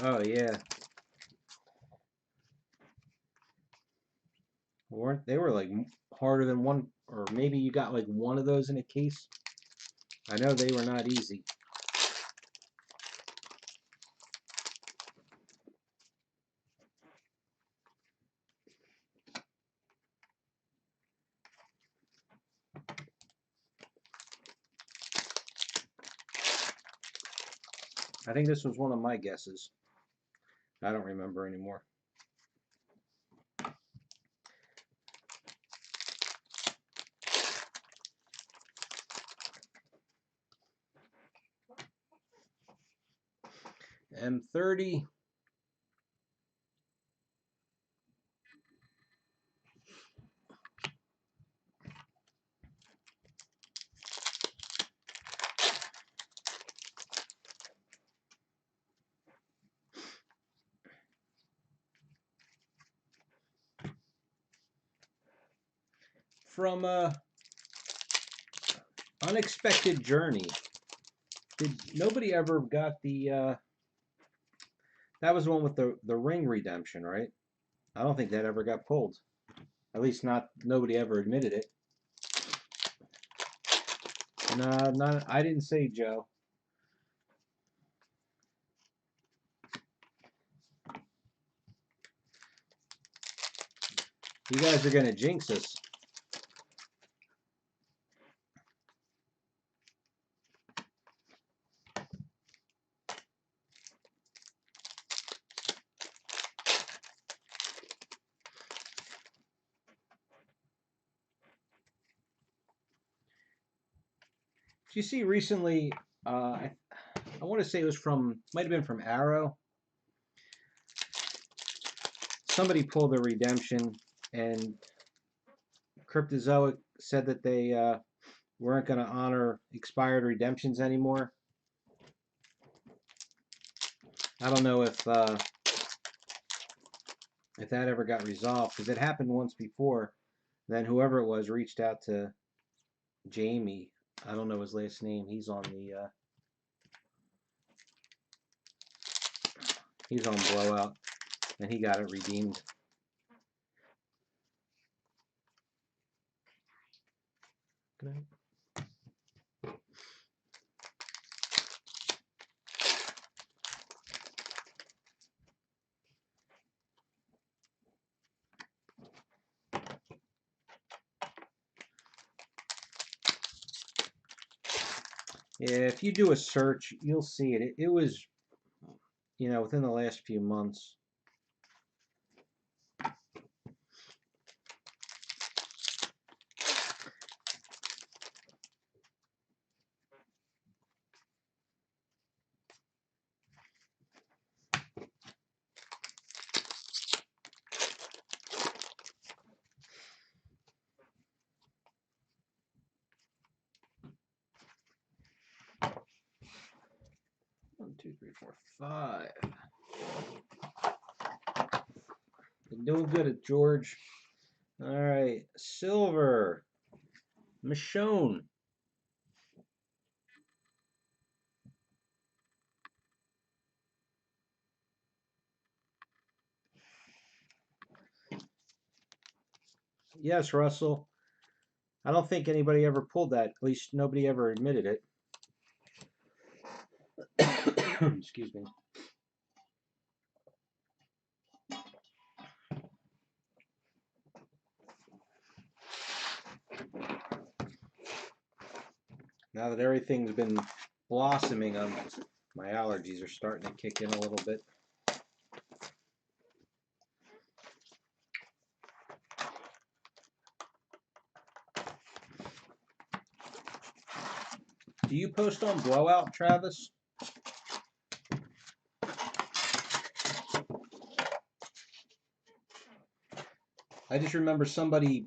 Oh yeah, weren't they were like harder than one, or maybe you got like one of those in a case. I know they were not easy. I think this was one of my guesses. I don't remember anymore. M30. From Unexpected Journey. Did nobody ever got the that was the one with the ring redemption, right? I don't think that ever got pulled. At least not nobody ever admitted it. No, not I didn't say Joe. You guys are gonna jinx us. Did you see recently? I want to say it was from, might have been from Arrow. Somebody pulled a redemption, and Cryptozoic said that they weren't going to honor expired redemptions anymore. I don't know if that ever got resolved, because it happened once before. Then whoever it was reached out to Jamie. I don't know his last name. He's on Blowout, and he got it redeemed. Good night. Yeah, if you do a search, you'll see it. It was, within the last few months. One, two, three, four, five. Been doing good at George. All right, silver. Michonne. Yes, Russell. I don't think anybody ever pulled that. At least nobody ever admitted it. Excuse me. Now that everything's been blossoming, my allergies are starting to kick in a little bit. Do you post on Blowout, Travis? I just remember somebody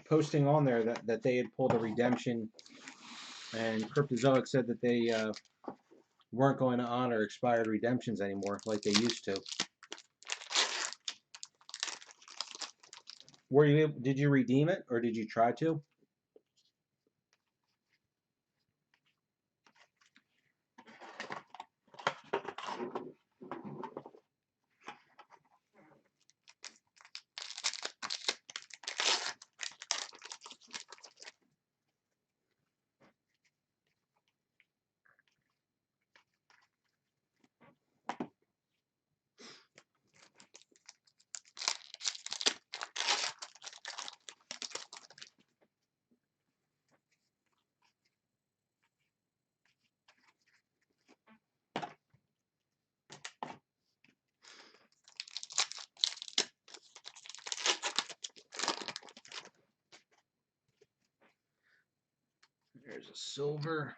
posting on there that they had pulled a redemption, and Cryptozoic said that they weren't going to honor expired redemptions anymore like they used to. Were you? Did you redeem it, or did you try to? There's a silver.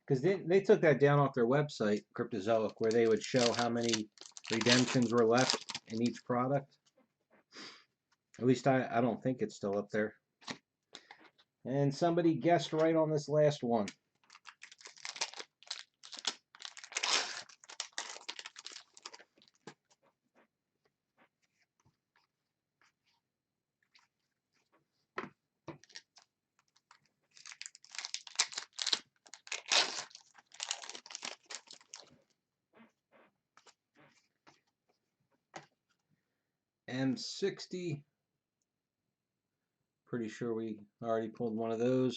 Because they took that down off their website, Cryptozoic, where they would show how many redemptions were left in each product. At least I don't think it's still up there. And somebody guessed right on this last one. M60. Pretty sure we already pulled one of those.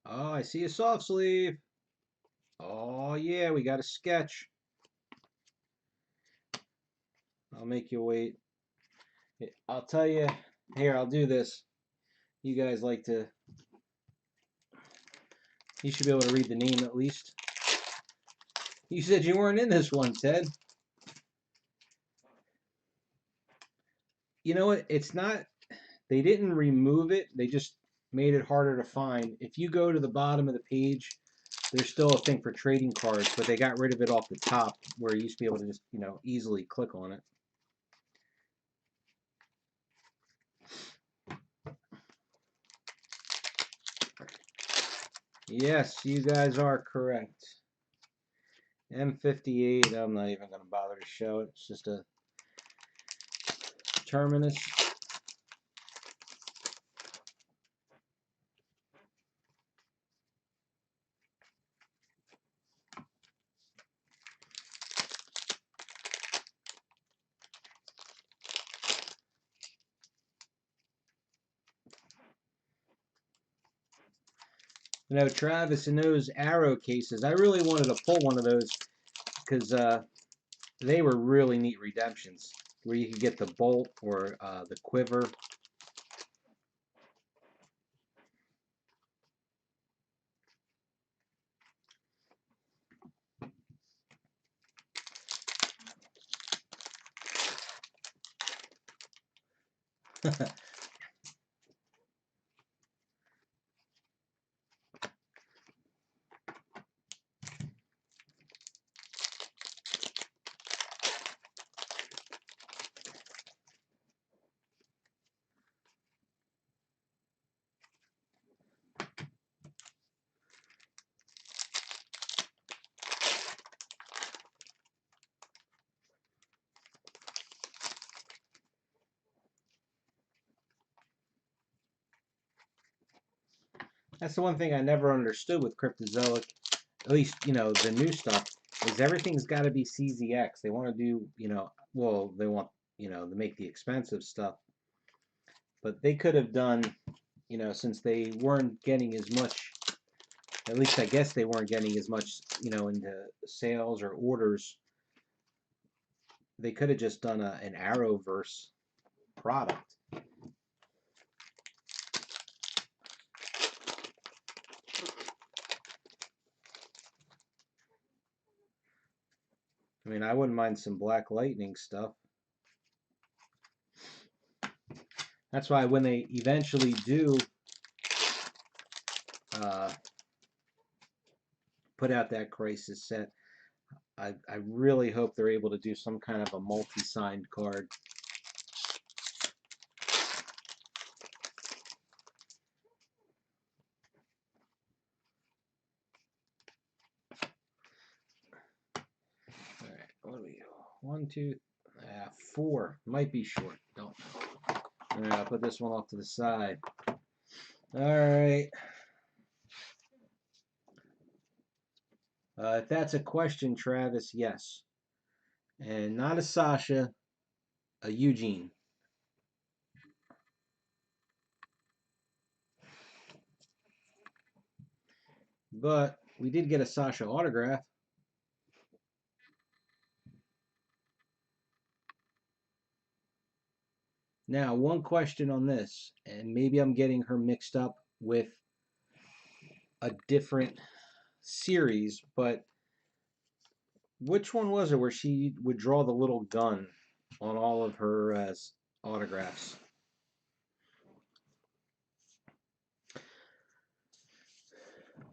Oh, I see a soft sleeve. Oh, yeah, we got a sketch. I'll make you wait. I'll tell you. Here, I'll do this. You guys like to... You should be able to read the name at least. You said you weren't in this one, Ted. You know what? It's not... They didn't remove it. They just made it harder to find. If you go to the bottom of the page, there's still a thing for trading cards, but they got rid of it off the top where you used to be able to just, easily click on it. Yes, you guys are correct. M58, I'm not even going to bother to show it. It's just a terminus. Travis, in those arrow cases, I really wanted to pull one of those because they were really neat redemptions where you could get the bolt or the quiver. That's the one thing I never understood with Cryptozoic, at least, the new stuff, is everything's got to be CZX. They want to do, well, they want, to make the expensive stuff, but they could have done, since they weren't getting as much, at least I guess they weren't getting as much, into sales or orders, they could have just done an Arrowverse product. I mean, I wouldn't mind some Black Lightning stuff. That's why when they eventually do put out that Crisis set, I really hope they're able to do some kind of a multi-signed card. All right, what do we go? 1, 2, 4. Might be short. Don't know. All right, I'll put this one off to the side. All right. If that's a question, Travis, yes. And not a Sasha, a Eugene. But we did get a Sasha autograph. Now, one question on this, and maybe I'm getting her mixed up with a different series, but which one was it where she would draw the little gun on all of her autographs?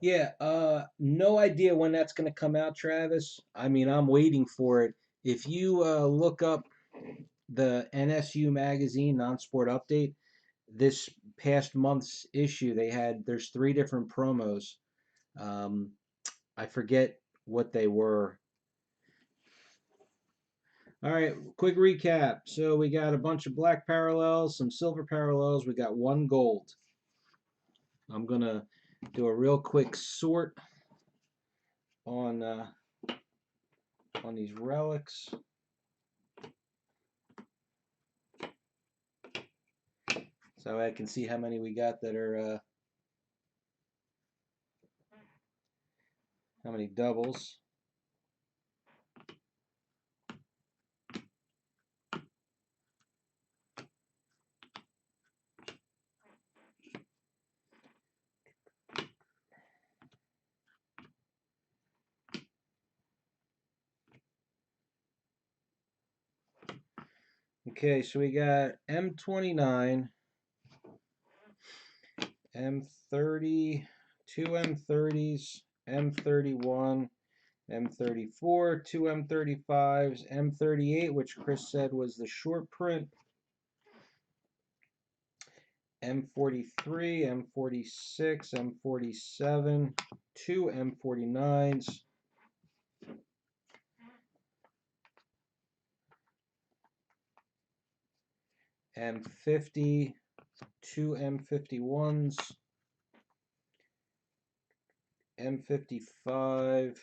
Yeah, no idea when that's going to come out, Travis. I mean, I'm waiting for it. If you look up the NSU magazine non-sport update, this past month's issue, there's 3 different promos. I forget what they were. All right, quick recap. So we got a bunch of black parallels, some silver parallels. We got 1 gold. I'm gonna do a real quick sort on these relics. So I can see how many we got that are how many doubles. Okay, so we got M29, M30, 2 M30s, M31, M34, 2 M35s, M38, which Chris said was the short print, M43, M46, M47, 2 M49s, M50, 2 M51s, M55,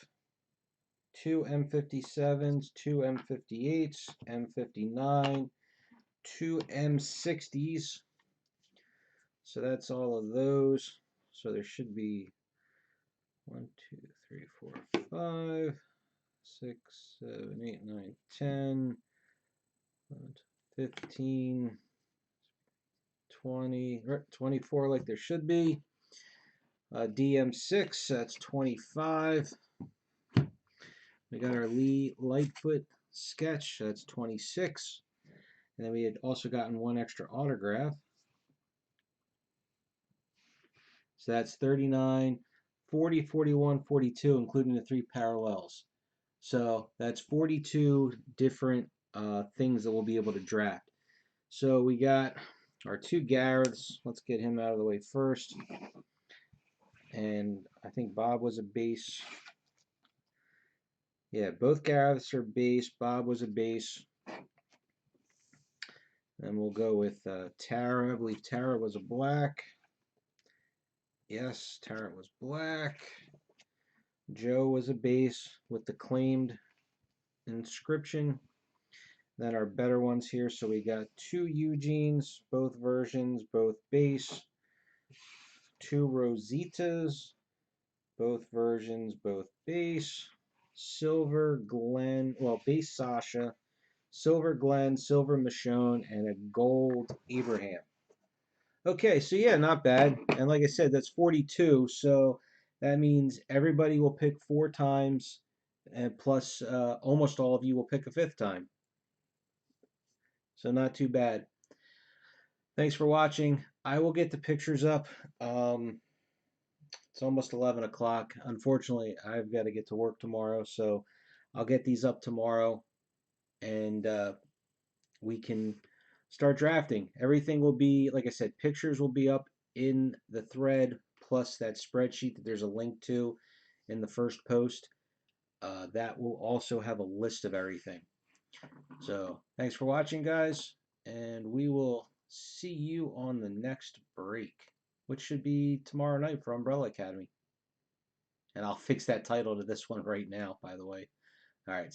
2 M57s, 2 M58s, M59, 2 M60s. So that's all of those. So there should be 1, 2, 3, 4, 5, 6, 7, 8, 9, 10, 15, 20, 24 like there should be. DM6, that's 25. We got our Lee Lightfoot sketch, that's 26. And then we had also gotten one extra autograph. So that's 39, 40, 41, 42, including the 3 parallels. So that's 42 different things that we'll be able to draft. So we got our 2 Gareths. Let's get him out of the way first. And I think Bob was a base. Yeah, both Gareths are base. Bob was a base. And we'll go with Tara. I believe Tara was a black. Yes, Tara was black. Joe was a base with the claimed inscription. Then our better ones here. So we got 2 Eugenes, both versions, both base. 2 Rositas, both versions, both base. Silver Glenn, well, base Sasha. Silver Glenn, silver Michonne, and a gold Abraham. Okay, so yeah, not bad. And like I said, that's 42. So that means everybody will pick 4 times, and plus almost all of you will pick a 5th time. So not too bad. Thanks for watching. I will get the pictures up. It's almost 11 o'clock. Unfortunately, I've got to get to work tomorrow, so I'll get these up tomorrow, and we can start drafting. Everything will be, like I said, pictures will be up in the thread, plus that spreadsheet that there's a link to in the first post. That will also have a list of everything. So thanks for watching, guys, and we will see you on the next break, which should be tomorrow night for Umbrella Academy. And I'll fix that title to this one right now, by the way. All right.